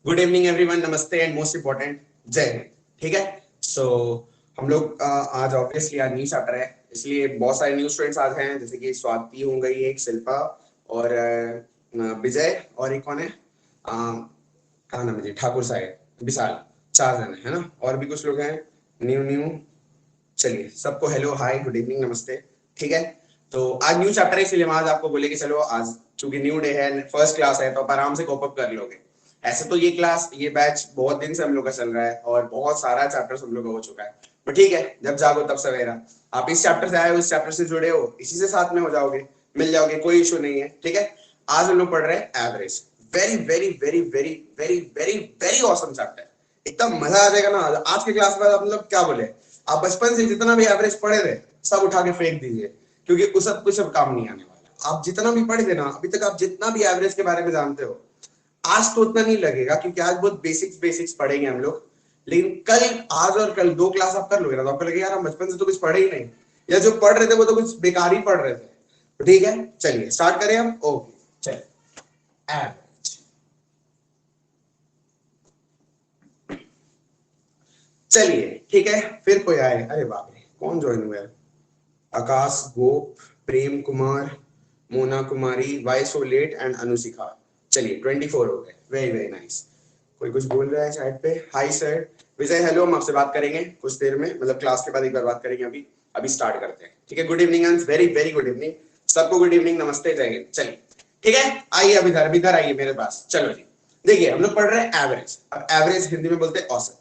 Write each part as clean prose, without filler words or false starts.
Good evening everyone, नमस्ते and most important जय हिंद। ठीक है। सो हम लोग आज ऑब्वियसली आज न्यू चैप्टर है, इसलिए बहुत सारे न्यू स्टूडेंट्स आज हैं, जैसे कि स्वाति हो गई, एक शिल्पा और विजय और एक कौन है, कहा नाम है जी, ठाकुर साहब, विशाल। 4 जन है ना, और भी कुछ लोग हैं न्यू न्यू। चलिए सबको हेलो हाय गुड इवनिंग नमस्ते। ठीक है। तो आज न्यू चैप्टर है, इसलिए हम आज आपको बोले कि चलो आज चूंकि न्यू डे है, फर्स्ट क्लास है, तो आप आराम से कोप अप कर लोगे। ऐसे तो ये क्लास ये बैच बहुत दिन से हम लोग का चल रहा है और बहुत सारा चैप्टर हम लोग का हो चुका है, तो ठीक है, जब जागो तब सवेरा। आप इस चैप्टर से आए हो, इस चैप्टर से जुड़े हो, इसी से साथ में हो जाओगे, मिल जाओगे, कोई इशू नहीं है। ठीक है। आज हम लोग पढ़ रहे हैं average. Very very very very very very very awesome chapter. इतना मजा आ जाएगा ना आज के क्लास में। आप मतलब क्या बोले, आप बचपन से जितना भी एवरेज पढ़े थे सब उठा के फेंक दीजिए, क्योंकि उस सब कुछ अब काम नहीं आने वाला। आप जितना भी पढ़े थे ना अभी तक, आप जितना भी एवरेज के बारे में जानते हो, आज तो उतना नहीं लगेगा, क्योंकि आज बहुत बेसिक्स बेसिक्स पढ़ेंगे हम लोग। लेकिन कल, आज और कल 2 क्लास आप कर लोगे ना, तो आपको लगेगा यार हम बचपन से तो कुछ पढ़े ही नहीं, या जो पढ़ रहे थे वो तो कुछ बेकार ही पढ़ रहे थे। तो ठीक है, चलिए स्टार्ट करें हम। ओके चलिए, एवरेज। चलिए ठीक है, फिर कोई आए, अरे बाप रे कौन ज्वाइन हुआ है, आकाश, गोप, प्रेम कुमार, मोना कुमारी, वाई सो लेट एंड अनुशिखा। चलिए 24 हो गए, वेरी वेरी नाइस। कोई कुछ बोल रहा है चैट पे, हाय सर। विजय हेलो, हम आपसे बात करेंगे कुछ देर में, मतलब क्लास के बाद एक बार बात करेंगे। अभी अभी स्टार्ट करते हैं। ठीक है, गुड इवनिंग अंश, वेरी वेरी गुड इवनिंग सबको, गुड इवनिंग नमस्ते जय हिंद। चलिए ठीक है, आइए अब इधर इधर आइए मेरे पास। चलो जी, देखिए हम लोग पढ़ रहे हैं एवरेज। अब एवरेज हिंदी में बोलते हैं औसत।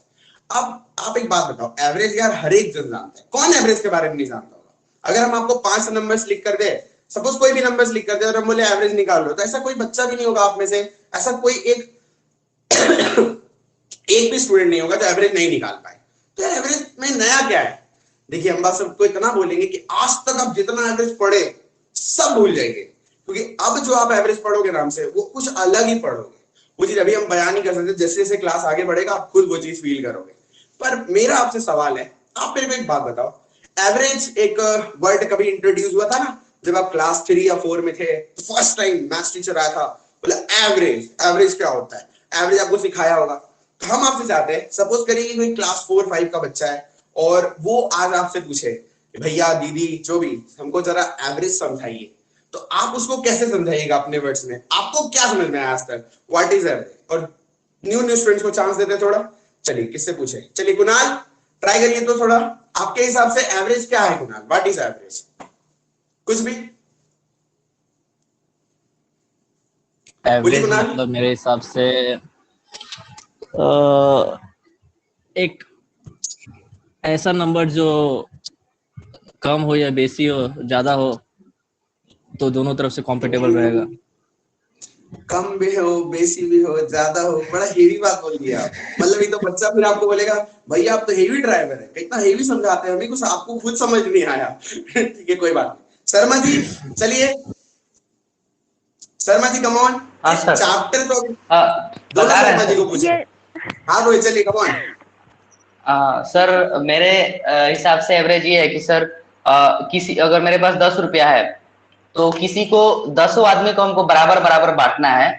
अब आप एक बात बताओ, एवरेज यार हर एक जन जानता है, कौन एवरेज के बारे में नहीं जानता होगा? अगर हम आपको 5 नंबर्स लिख कर दे, सपोज कोई भी नंबर्स लिख कर दे और हम बोले एवरेज निकाल लो, तो ऐसा कोई बच्चा भी नहीं होगा आप में से, ऐसा कोई एक एक भी स्टूडेंट नहीं होगा जो एवरेज नहीं निकाल पाए। तो यार एवरेज में नया क्या है? देखिए हम बात सबको इतना बोलेंगे कि आज तक आप जितना एवरेज पढ़े सब भूल जाएंगे, क्योंकि अब जो आप एवरेज पढ़ोगे नाम से वो कुछ अलग ही पढ़ोगे। वो चीज अभी हम बयान नहीं कर सकते, जैसे जैसे क्लास आगे बढ़ेगा आप खुद वो चीज फील करोगे। पर मेरा आपसे सवाल है, आप मेरे को एक बात बताओ, एवरेज एक वर्ड कभी इंट्रोड्यूस हुआ था ना, जब आप क्लास 3 या 4 में थे, फर्स्ट टाइम मैथ्स टीचर आया था, बोला एवरेज, एवरेज क्या होता है, एवरेज आपको सिखाया होगा। तो हम आपसे चाहते हैं, सपोज करिए कि कोई क्लास 4-5 का बच्चा है और वो आज आपसे पूछे कि भैया दीदी जो भी, हमको जरा एवरेज समझाइए, तो आप उसको कैसे समझाइएगा अपने वर्ड्स में? आपको क्या समझ में आया आज तक, व्हाट इज एवरेज? और न्यू न्यू स्टूडेंट्स को चांस देते थोड़ा। चलिए किससे पूछे, चलिए कुणाल ट्राई करिए तो थोड़ा, आपके हिसाब से एवरेज क्या है कुणाल, व्हाट इज एवरेज? कुछ भी बोलिए एवरेज कुणाल। मतलब मेरे हिसाब से अ, एक ऐसा नंबर जो कम हो या बेसी हो, ज्यादा हो, तो दोनों तरफ से कंफर्टेबल रहेगा। कम भी हो बेसी भी हो ज्यादा हो, बड़ा हेवी बात बोल दिया आप। मतलब ये तो बच्चा फिर आपको बोलेगा भैया आप तो हेवी ड्राइवर है, कितना हेवी समझाते हैं हमें, कुछ आपको खुद समझ नहीं आया। ठीक है कोई बात नहीं। शर्मा जी चलिए, शर्मा जी कम ऑन। हाँ ये सर। चैप्टर तो दो ना बता रहे हैं शर्मा जी सर। को पूछे। ये हाँ रोहित चलिए कम ऑन। सर मेरे हिसाब से एवरेज ये है कि सर किसी अगर मेरे पास 10 रुपया है तो किसी को 10 आदमी को हमको बराबर बराबर बांटना है,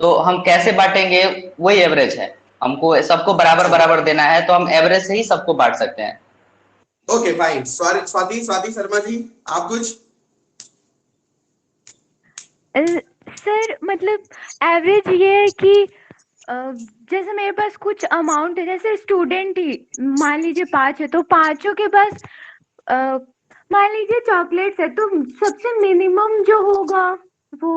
तो हम कैसे बांटेंगे वही एवरेज है। हमको सबको बराबर बराबर देना है, तो हम एवरेज से ही सबको बांट सकते हैं। Okay fine. Sorry Swati, Swati Sharma ji आप कुछ। सर मतलब एवरेज ये है कि जैसे मेरे पास कुछ अमाउंट है, जैसे स्टूडेंट ही मान लीजिए 5 है, तो पांचों के पास मान लीजिए चॉकलेट्स है, तो सबसे मिनिमम जो होगा वो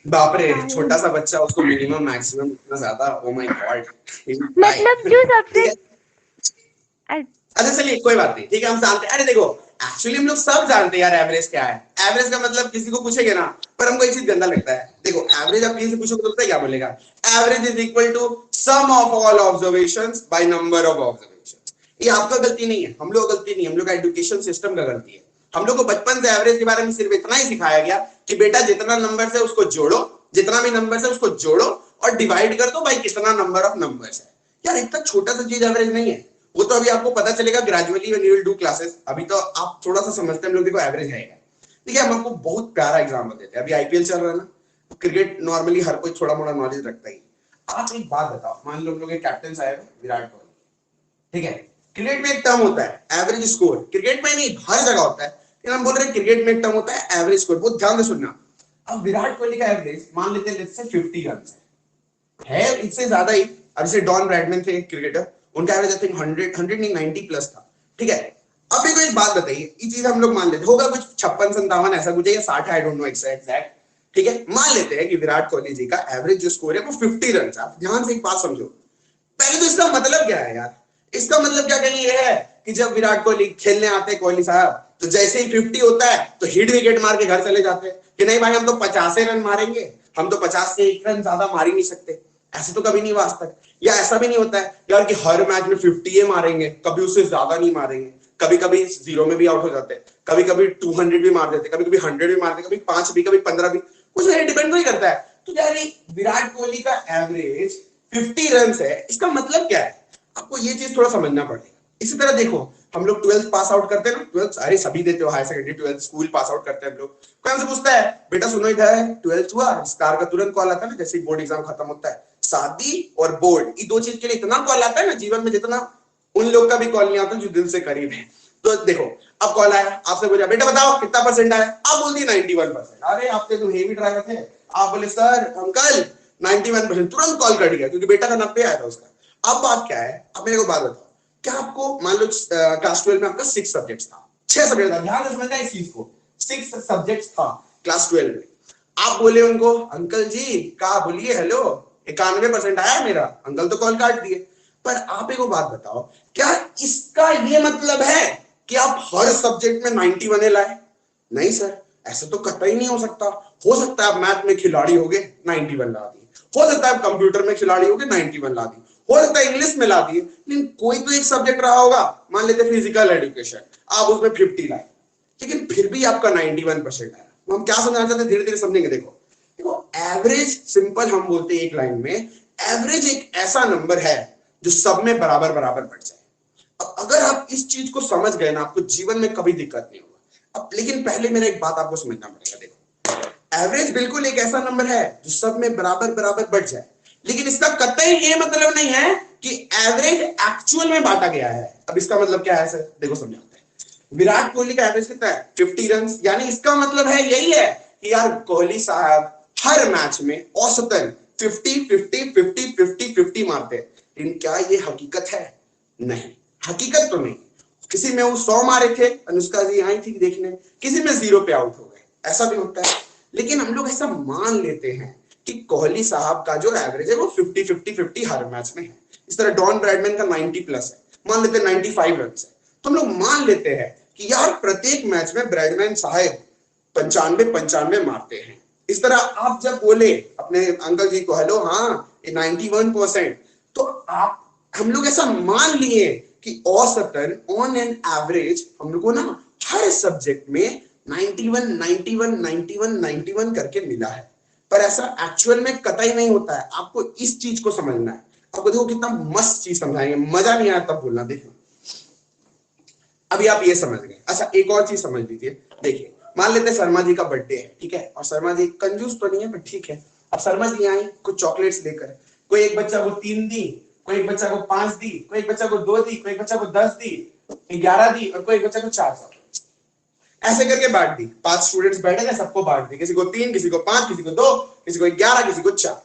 बाप रे, छोटा शायद, सा बच्चा उसको मिनिमम मैक्सिमम इतना ज्यादा, ओ माय गॉड। मतलब जो ठीक सबसे है, अच्छा चलिए कोई बात नहीं, ठीक है हम जानते हैं। अरे देखो एक्चुअली हम लोग सब जानते हैं यार एवरेज क्या है। एवरेज का मतलब किसी को पूछेंगे ना, पर हमको एक चीज गंदा लगता है। देखो एवरेज आप किसी से पूछोगे तो पता है क्या बोलेगा, average is equal to sum of all observations by number of observations. ये आपका गलती नहीं है, हम लोग गलती नहीं, हम लोग का एजुकेशन सिस्टम का गलती है। हम लोग को बचपन से एवरेज के बारे में सिर्फ इतना ही सिखाया गया कि बेटा जितना नंबर है उसको जोड़ो, जितना भी नंबर है उसको जोड़ो और डिवाइड कर दो भाई कितना नंबर ऑफ नंबर्स है। यार इतना छोटा सा चीज एवरेज नहीं है, वो तो अभी आपको पता चलेगा gradually when you will do classes. अभी तो आप थोड़ा सा समझते हैं हम लोग, देखो एवरेज है क्या। ठीक है, हम आपको बहुत प्यारा एग्जाम्पल देते हैं। अभी आईपीएल चल रहा है ना, क्रिकेट नॉर्मली हर कोई थोड़ा मोड़ा नॉलेज रखता ही। आप एक बात बताओ, मान लो हम लोग कैप्टन साहब विराट कोहली, ठीक है, क्रिकेट में एक टर्म होता है एवरेज स्कोर, क्रिकेट में नहीं हर जगह होता है, लेकिन हम बोल रहे हैं क्रिकेट में एक टर्म होता है एवरेज स्कोर, बहुत ध्यान से सुनना। अब विराट कोहली का एवरेज मान लेते हैं लेट्स से 50 रन है, इससे ज्यादा ही। अब जैसे डॉन ब्रैडमैन थे एक क्रिकेटर, उनका एवरेज आई थिंक 100 नहीं 90 प्लस था, ठीक है। अब एक एक बात बताइए, ये चीज हम लोग मान लेते होगा कुछ 56-57 ऐसा कुछ है या 60 आई डोंट नो एग्जैक्ट, ठीक है। मान लेते हैं कि विराट कोहली जी का एवरेज जो स्कोर है वो 50 रन। आप ध्यान से एक बात समझो, पहले तो इसका मतलब क्या है यार, इसका मतलब क्या कहीं ये है कि जब विराट कोहली खेलने आते हैं कोहली साहब, तो जैसे ही 50 होता है तो हिट विकेट मार के घर चले जाते हैं कि नहीं भाई हम तो 50 रन मारेंगे, हम तो 50 से 1 रन ज्यादा मार ही नहीं सकते। ऐसे तो कभी नहीं हुआ आज तक। या ऐसा भी नहीं होता है यार कि हर मैच में 50 मारेंगे, कभी उससे ज्यादा नहीं मारेंगे, कभी कभी जीरो में भी आउट हो जाते हैं, कभी कभी 200 भी मार देते, कभी कभी 100 भी मारते, कभी 5 भी, कभी 15 भी, कुछ नहीं, डिपेंड नहीं करता है। तो यार विराट कोहली का एवरेज 50 रन है, इसका मतलब क्या है, आपको ये चीज थोड़ा समझना पड़ेगा। इसी तरह देखो, हम लोग 12th पास आउट करते हैं ना, 12th अरे सभी देते हो, higher secondary 12th school pass out करते हैं हम लोग। कोई हमसे पूछता है बेटा सुनो इधर 12th हुआ, स्टार का तुरंत कॉल आता है ना, जैसे बोर्ड एग्जाम खत्म होता है। शादी और बोर्ड, ये दो चीज के लिए इतना कॉल आता है ना जीवन में, जितना उन लोग का भी कॉल नहीं आता जो दिल से करीब है। तो देखो अब कॉल आया, आपसे पूछा बेटा बताओ कितना परसेंट आया, आप बोल दिए 91%। अरे आपके तो हेवी ड्राइवर थे, आप बोले सर अंकल 91%, तुरंत कॉल कट गया क्योंकि बेटा का 90 आया था उसका। अब बात क्या है, अब मेरे को बात बताओ, क्या आपको मान लो क्लास 12 में आपका 6 सब्जेक्ट था, 6 सब्जेक्ट था, ध्यान से समझना इस चीज को, 6 सब्जेक्ट था क्लास 12 में। आप बोले उनको अंकल जी कहा, बोलिए हेलो 91% आया मेरा, अंकल तो कॉल काट दिए। पर आप एक बात बताओ, क्या इसका ये मतलब है कि आप हर सब्जेक्ट में 91 लाए? नहीं सर, ऐसा तो कतई नहीं हो सकता। हो सकता है आप मैथ में खिलाड़ी हो गए 91 ला दिए, हो सकता है आप कंप्यूटर में खिलाड़ी हो गए 91 ला दिए, हो सकता है इंग्लिश में ला दिए, लेकिन कोई तो एक सब्जेक्ट रहा होगा, मान लेते फिजिकल एजुकेशन, आप उसमें 50 लाए, लेकिन फिर भी आपका 91% आया। हम क्या समझना चाहते हैं, धीरे धीरे समझेंगे। देखो देखो, एवरेज सिंपल हम बोलते हैं एक लाइन में, एवरेज एक ऐसा नंबर है जो सब में बराबर बराबर बढ़ जाए। अब अगर आप इस चीज को समझ गए ना, आपको जीवन में कभी दिक्कत नहीं होगा। अब लेकिन पहले मेरा एक बात आपको समझना पड़ेगा। देखो एवरेज बिल्कुल एक ऐसा नंबर है जो सब में बराबर बराबर बढ़ जाए, लेकिन इसका कतई ये मतलब नहीं है कि एवरेज एक्चुअल में बांटा गया है। अब इसका मतलब क्या है सर, देखो समझाते हैं। विराट कोहली का एवरेज कितना है 50 रन, यानी इसका मतलब है यही है कि यार कोहली साहब हर मैच में औसतन 50 मारते हैं। लेकिन क्या ये हकीकत है? नहीं, हकीकत तो नहीं। किसी में वो 100 मारे थे, अनुष्का जी आई थी देखने, किसी में 0 पे आउट हो गए, ऐसा भी होता है। लेकिन हम लोग ऐसा मान लेते हैं कि कोहली साहब का जो एवरेज है वो 50 हर मैच में है। इस तरह डॉन ब्रैडमैन का 90 प्लस है, मान लेते हैं 95 रन है, तो हम लोग मान लेते हैं कि यार प्रत्येक मैच में ब्रैडमैन साहब 95 मारते हैं। इस तरह आप जब बोले अपने अंकल जी को हेलो हाँ 91%, तो आप हम लोग ऐसा मान लिए कि औसतन ऑन एन एवरेज हम लोग को ना हर सब्जेक्ट में 91 करके मिला है। पर ऐसा एक्चुअल में कतई नहीं होता है। आपको इस चीज को समझना है। आपको देखो कितना मस्त चीज समझाएंगे, मजा नहीं आया तब बोलना। देखो अभी आप ये समझ गए। अच्छा एक और चीज समझ लीजिए। देखिए मान लेते शर्मा जी का बर्थडे है, ठीक है, और शर्मा जी कंजूस तो नहीं है पर ठीक है। अब शर्मा जी आई कुछ चॉकलेट्स लेकर, कोई एक बच्चा को 3 दी, कोई एक बच्चा को 5 दी, कोई एक बच्चा को 2 दी, कोई एक बच्चा को 10 दी, 11 दी, और कोई एक बच्चा को 4 चॉकलेट्स ऐसे करके बांट दी। 5 स्टूडेंट्स बैठे थे, सबको बांट दी, किसी को 3, किसी को 5, किसी को 2, किसी को 11, किसी को 4।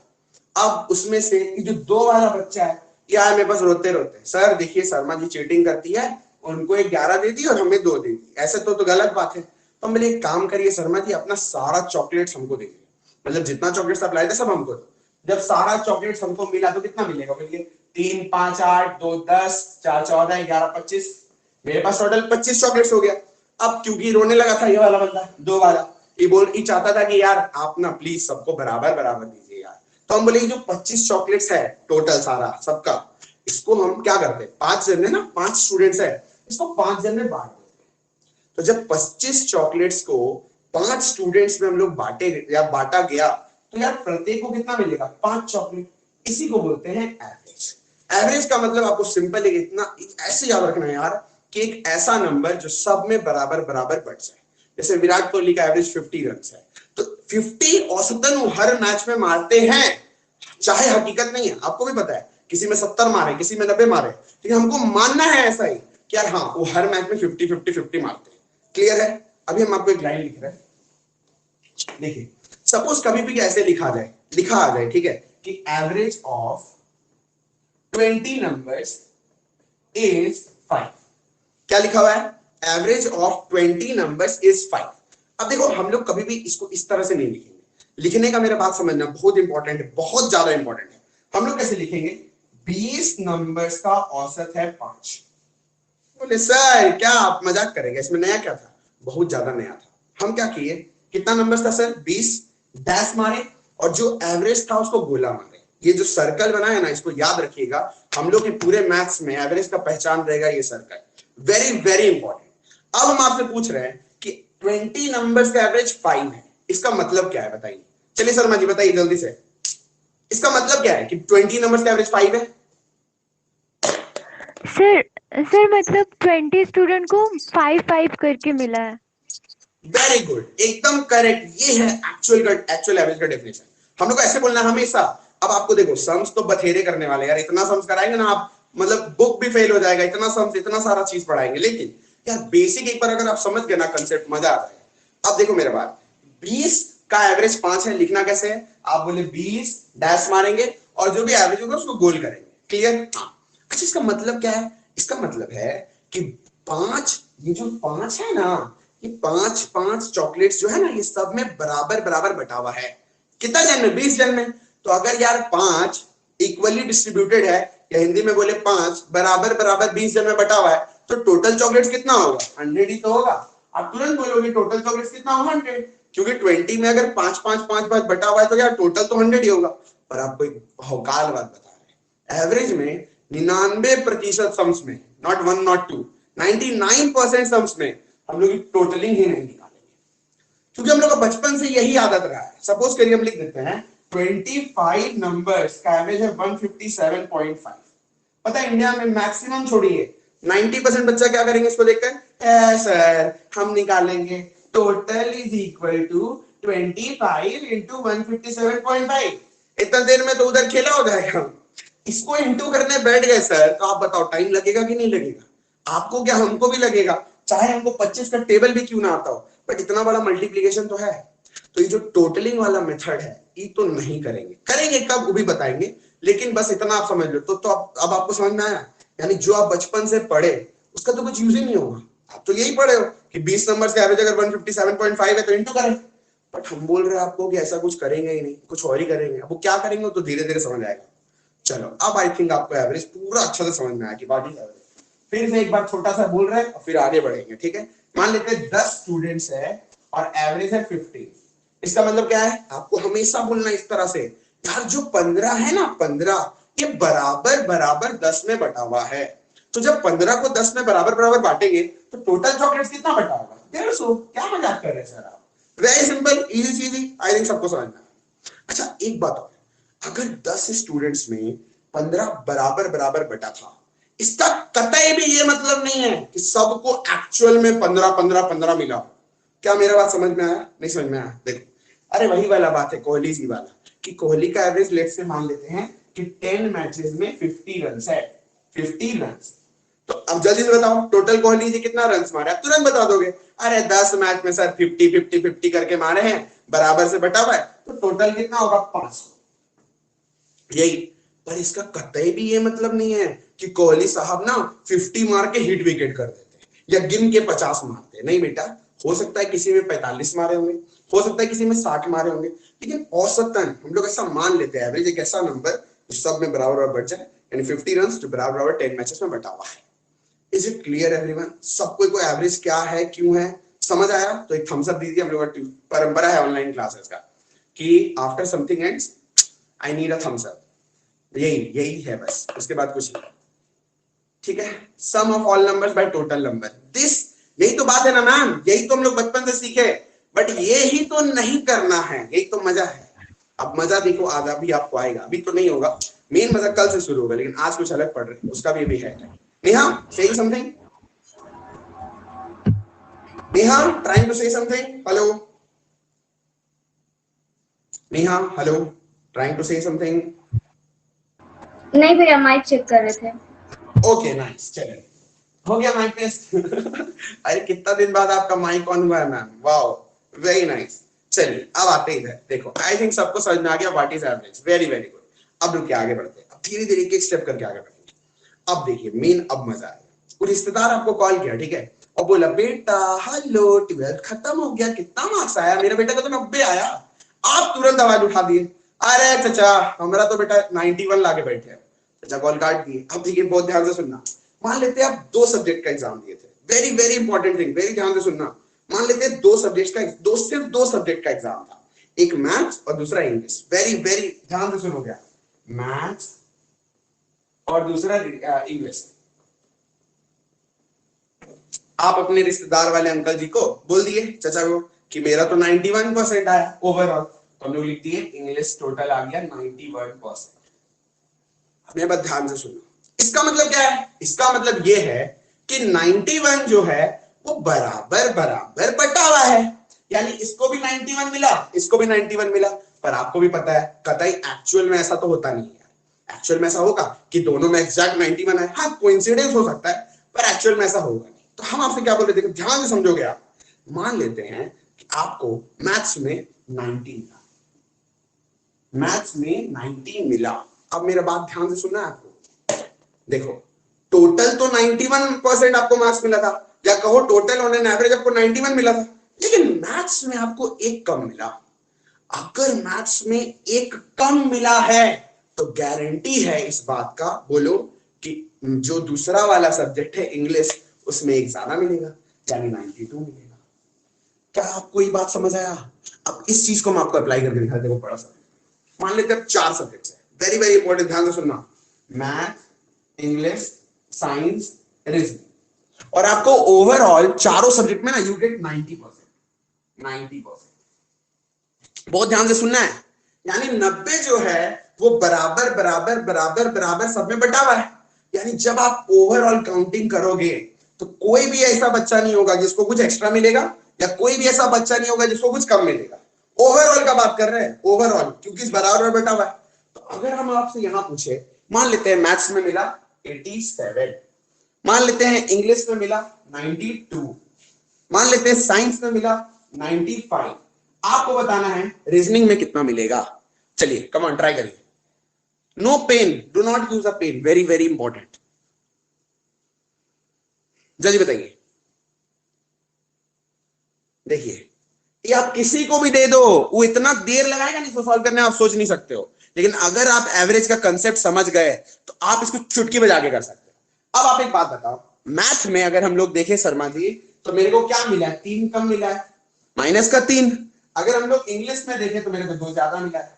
अब उसमें से जो 2 वाला बच्चा है यार मेरे पास रोते रोते, सर देखिए शर्मा जी चीटिंग करती है, उनको 11 दे दी और हमें 2 दे दी, ऐसे तो गलत बात है। तो बोले एक काम करिए शर्मा जी, अपना सारा चॉकलेट्स हमको दे दीजिए, मतलब जितना चॉकलेट्स आप लाए थे सब हमको दो। जब सारा चॉकलेट्स हमको मिला तो कितना मिलेगा? बोलिए 3 5 8 2 10 4 14 11 25, मेरे पास टोटल 25 चॉकलेट्स हो गया। अब क्योंकि रोने लगा था ये वाला बंदा 2 वाला, ये चाहता था कि यार आप ना प्लीज सबको बराबर बराबर दीजिए यार। तो हम बोले जो 25 चॉकलेट्स है टोटल सारा सबका, इसको हम क्या करते हैं, 5 जन है ना, 5 स्टूडेंट्स है, इसको 5 जन में बांट देते हैं। तो जब 25 चॉकलेट्स को 5 स्टूडेंट्स में हम लोग बांटे या बांटा गया, तो यार प्रत्येक को कितना मिलेगा? 5 चॉकलेट। इसी को बोलते हैं एवरेज। एवरेज का मतलब आपको सिंपल इतना ऐसे याद रखना है यार कि एक ऐसा नंबर जो सब में बराबर बराबर बढ़ जाए। जैसे विराट कोहली का एवरेज 50 रन है, तो 50 औसतन वो हर मैच में मारते हैं, चाहे हकीकत नहीं है, आपको भी पता है किसी में 70 मारे, किसी में 90 मारे, लेकिन हमको मानना है ऐसा ही कि यार हाँ वो हर मैच में 50-50-50 मारते हैं। क्लियर है? अभी हम आपको एक लाइन लिख रहे हैं, देखिए सपोज कभी भी ऐसे लिखा आ जाए, ठीक है, कि एवरेज ऑफ 20 नंबर्स इज 5। क्या लिखा हुआ है? Average of 20 numbers is 5। अब देखो हम लोग कभी भी इसको इस तरह से नहीं लिखेंगे, लिखने का मेरा बात समझना बहुत इंपॉर्टेंट है, बहुत ज्यादा इंपॉर्टेंट है। हम लोग कैसे लिखेंगे? 20 नंबर्स का औसत है 5। बोले सर क्या आप मजाक करेंगे, इसमें नया क्या था? बहुत ज्यादा नया था। हम क्या किए, कितना नंबर्स था सर? 20, डैश मारे और जो एवरेज था उसको गोला मारे। ये जो सर्कल बना है ना, इसको याद रखिएगा, हम लोग के पूरे मैथ्स में एवरेज का पहचान रहेगा ये सर्कल। Very very important. अब हम आपसे पूछ रहे हैं कि 20 नंबर्स का एवरेज 5 है, इसका मतलब क्या है बताइए? चलिए शर्मा जी बताइए जल्दी से, इसका मतलब क्या है कि 20 नंबर्स का एवरेज 5 है? सर मतलब 20 स्टूडेंट को 5-5 करके मिला है। वेरी गुड, एकदम करेक्ट। ये है एक्चुअल एवरेज का डेफिनेशन। हम लोग को ऐसे बोलना है हमेशा। अब आपको देखो सम्स तो बथेरे करने वाले यार, इतना सम्स कराएंगे ना आप, मतलब बुक भी फेल हो जाएगा, इतना सम्स इतना सारा चीज पढ़ाएंगे, लेकिन यार बेसिक एक बार अगर आप समझ गए ना कंसेप्ट, मजा आ जाएगा। अब देखो मेरे बात, 20 का एवरेज 5 है, लिखना कैसे है? आप बोले 20 डैश मारेंगे और जो भी एवरेज होगा उसको गोल करेंगे। क्लियर? हाँ। अच्छा इसका मतलब क्या है? इसका मतलब है कि 5, ये जो 5 है ना, ये 5 चॉकलेट्स जो है ना, ये सब में बराबर बराबर बटा हुआ है। कितना जन में? 20 जन में। तो अगर यार 5 इक्वली डिस्ट्रीब्यूटेड है, या हिंदी में बोले 5 बराबर बराबर 20 जन में बटा हुआ है, तो टोटल चॉकलेट्स कितना होगा? 100 ही तो होगा। आप तुरंत बोलोगे टोटल चॉकलेट्स कितना होगा? 100, क्योंकि 20 में अगर 5-5-5-5 बटा हुआ है तो यार टोटल तो 100 ही होगा। पर आपको एक भौकाल बात बता रहे हैं, एवरेज में 99% सम्स में, नॉट 1 नॉट 2, 99% सम्स में हम लोग टोटलिंग ही नहीं निकालेंगे, क्योंकि हम लोग का बचपन से यही आदत रहा है। सपोज करिए हम लिख देते हैं 25 नंबर्स का एवरेज है 157.5। पता है इंडिया में मैक्सिमम छोड़िए 90% बच्चा क्या करेंगे इसको देखकर? सर हम निकालेंगे total is equal to 25 into 157.5। इतना देर में तो उधर खेला हो जाएगा। इसको इंटू करने बैठ गए सर, तो आप बताओ टाइम लगेगा कि नहीं लगेगा? आपको क्या, हमको भी लगेगा, चाहे हमको 25 का टेबल भी क्यों ना आता हो, बट इतना बड़ा मल्टीप्लीकेशन तो है। तो ये जो टोटलिंग वाला मेथड है ये तो नहीं करेंगे कब वो भी बताएंगे, लेकिन बस इतना आप समझ लो। तो अब आपको समझ में आया, यानी जो आप बचपन से पढ़े उसका तो कुछ यूज ही नहीं होगा। आप तो यही पढ़े हो कि 20 नंबर से एवरेज अगर 157.5 है तो इंटू करें, बट हम बोल रहे हैं आपको कि ऐसा कुछ करेंगे ही नहीं, कुछ और ही करेंगे। अब वो क्या करेंगे तो धीरे धीरे समझ आएगा। चलो अब आई थिंक आपको एवरेज पूरा अच्छे से समझ में आया कि व्हाट इज एवरेज। फिर से एक बार छोटा सा बोल रहे हैं और फिर आगे बढ़ेंगे, ठीक है? मान लेते हैं 10 स्टूडेंट्स है और एवरेज है 15। इसका मतलब क्या है? आपको हमेशा बोलना इस तरह से, यार जो 15 है ना, 15 ये बराबर बराबर 10 में बटा हुआ है। तो जब 15 को 10 में बराबर बराबर बांटेंगे तो टोटल चॉकलेट्स कितना बटा होगा? 150। क्या मजाक कर रहे हैं सर आप? वेरी सिंपल, इजी चीज, आई थिंक सबको समझ में आया। अच्छा एक बात और, अगर 10 स्टूडेंट्स में 15 बराबर बराबर बटा था, इसका कतई भी ये मतलब नहीं है कि सबको एक्चुअल में 15-15-15 मिला। क्या मेरा बात समझ में आया? नहीं समझ में आया? देखो, अरे वही वाला बात है कोहली जी वाला, कि कोहली का एवरेज लेट से मान लेते हैं कि 10 मैचेस में 50 रन है, 50 रन। तो अब जल्दी से बताओ टोटल कोहली जी कितना रन मारे? आप तुरंत बता दोगे, अरे 10 मैच में सर 50-50-50 करके मारे हैं, बराबर से बटा हुआ है, तो टोटल कितना होगा? 500। यही। पर इसका कतई भी ये मतलब नहीं है कि कोहली साहब ना 50 मार के हिट विकेट कर देते या गिन के 50 मारते। नहीं बेटा, हो सकता है किसी में 45 मारे होंगे, हो सकता है किसी में 60 मारे होंगे, लेकिन औसतन हम लोग ऐसा मान लेते हैं एवरेज एक ऐसा नंबर जो सब में बराबर बराबर बट जाए, यानी 50 रन जो बराबर बराबर 10 मैचेस में बटा हुआ है। Is it clear everyone? सबको को एवरेज क्या है, क्यों है, समझ आया? तो एक थम्स अप दीजिए। हम लोग का परंपरा है ऑनलाइन क्लासेस का कि after something ends I need a thumbs up. यही है बस, उसके बाद कुछ नहीं। ठीक है? Sum of all numbers by total number, this, यही तो बात है ना मैम, यही तो हम लोग बचपन से सीखे, बट ये ही तो नहीं करना है, यही तो मजा है। अब मजा देखो आधा भी आपको आएगा, अभी तो नहीं होगा, मेन मजा कल से शुरू होगा, लेकिन आज कुछ अलग पढ़ रहे, उसका भी है। Neha saying something? Neha trying to say something? Hello Neha, hello. Trying to say something? नहीं भैया, माइक चेक कर रहे थे। ओके नाइस, चलिए हो गया माइक टेस्ट। अरे कितना दिन बाद आपका माइक ऑन हुआ है मैम, वाओ वेरी नाइस। चलिए अब आते हैं इधर, देखो आई थिंक सबको समझ में आ गया what is average, very very good. अब रुकिए आगे बढ़ते हैं, अब धीरे धीरे एक स्टेप करके आगे बढ़ेंगे। अब देखिए मेन अब मजा आएगा। वो रिश्तेदार आपको कॉल किया, ठीक है, और बोला बेटा हेलो 12th खत्म हो गया, कितना मार्क्स आया? मेरे बेटे को तो 90 आया। आप तुरंत आवाज उठा दिए, अरे चाचा हमारा तो बेटा 91 लाके बैठे हैं। चाचा कॉल काट दिए। अब देखिए बहुत ध्यान से सुनना, मान लेते हैं आप 2 सब्जेक्ट का एग्जाम दिए थे, very very important thing, very ध्यान से सुनना। मान लेते हैं 2 सब्जेक्ट का, सिर्फ 2 सब्जेक्ट का एग्जाम था, एक मैथ्स और दूसरा इंग्लिश। वेरी वेरी ध्यान से सुनो, क्या मैथ्स और दूसरा इंग्लिश। आप अपने रिश्तेदार वाले अंकल जी को बोल दिए, चाचा को, कि मेरा तो 91% आया ओवरऑल। तो हम लोग लिख दिए इंग्लिश टोटल आ गया 91%। अपने बात ध्यान से सुनो, इसका मतलब क्या है? इसका मतलब ये है कि 91 जो है वो बराबर बराबर बटा हुआ है, यानी इसको भी 91 मिला, इसको भी 91 मिला। पर आपको भी पता है कतई एक्चुअल में ऐसा तो होता नहीं है। एक्चुअल में ऐसा होगा कि दोनों में एग्जैक्ट 91 है, हाँ कोइंसिडेंस हो सकता है, पर एक्चुअल में ऐसा होगा नहीं। तो हम आपसे क्या बोल रहे थे, ध्यान से समझोगे आप। मान लेते हैं कि आपको मैथ्स में 19 मिला, मैथ्स में 19 मिला। अब मेरा बात ध्यान से सुनना है आपको। देखो टोटल तो 91% आपको मार्क्स मिला था, या कहो टोटल ऑन एन एवरेज आपको 91 मिला था, लेकिन मैथ्स में आपको एक कम मिला। अगर मैथ्स में एक कम मिला है तो गारंटी है इस बात का, बोलो, कि जो दूसरा वाला सब्जेक्ट है इंग्लिश, उसमें एक ज्यादा मिलेगा, यानी 92 मिलेगा। क्या आपको ये बात समझ आया? अब इस चीज को मैं आपको अप्लाई करके दिखा, देखो बड़ा सा। मान लेते हैं 4 सब्जेक्ट्स है, वेरी वेरी इंपॉर्टेंट, ध्यान से सुनना, मैथ, इंग्लिश, साइंस, रीजनिंग, और आपको ओवरऑल चारों सब्जेक्ट में ना यू गेट 90%। 90%, बहुत ध्यान से सुनना है, यानी 90 जो है वो बराबर बराबर बराबर बराबर सब में बटा हुआ है। यानी जब आप ओवरऑल काउंटिंग करोगे तो कोई भी ऐसा बच्चा नहीं होगा जिसको कुछ एक्स्ट्रा मिलेगा, या कोई भी ऐसा बच्चा नहीं होगा जिसको कुछ कम मिलेगा। ओवरऑल का बात कर रहे हैं, ओवरऑल, क्योंकि इस बराबर बैठा हुआ है। तो अगर हम आपसे यहां पूछे, मान लेते हैं मैथ्स में मिला 87, मान लेते हैं इंग्लिश में मिला 92, मान लेते हैं साइंस में मिला 95, आपको बताना है रीजनिंग में कितना मिलेगा। चलिए कम ऑन, ट्राई करिए। No pen, do not use a pen, very very important, जल्दी बताइए। देखिए ये आप किसी को भी दे दो, वो इतना देर लगाएगा नहीं इसको सॉल्व करने, आप सोच नहीं सकते हो। लेकिन अगर आप एवरेज का कंसेप्ट समझ गए तो आप इसको चुटकी बजा के कर सकते हो। अब आप एक बात बताओ, मैथ में अगर हम लोग देखें शर्मा जी, तो मेरे को क्या मिला है? 3 कम मिला है, माइनस का 3। अगर हम लोग इंग्लिश में देखें तो मेरे को 2 ज्यादा मिला है।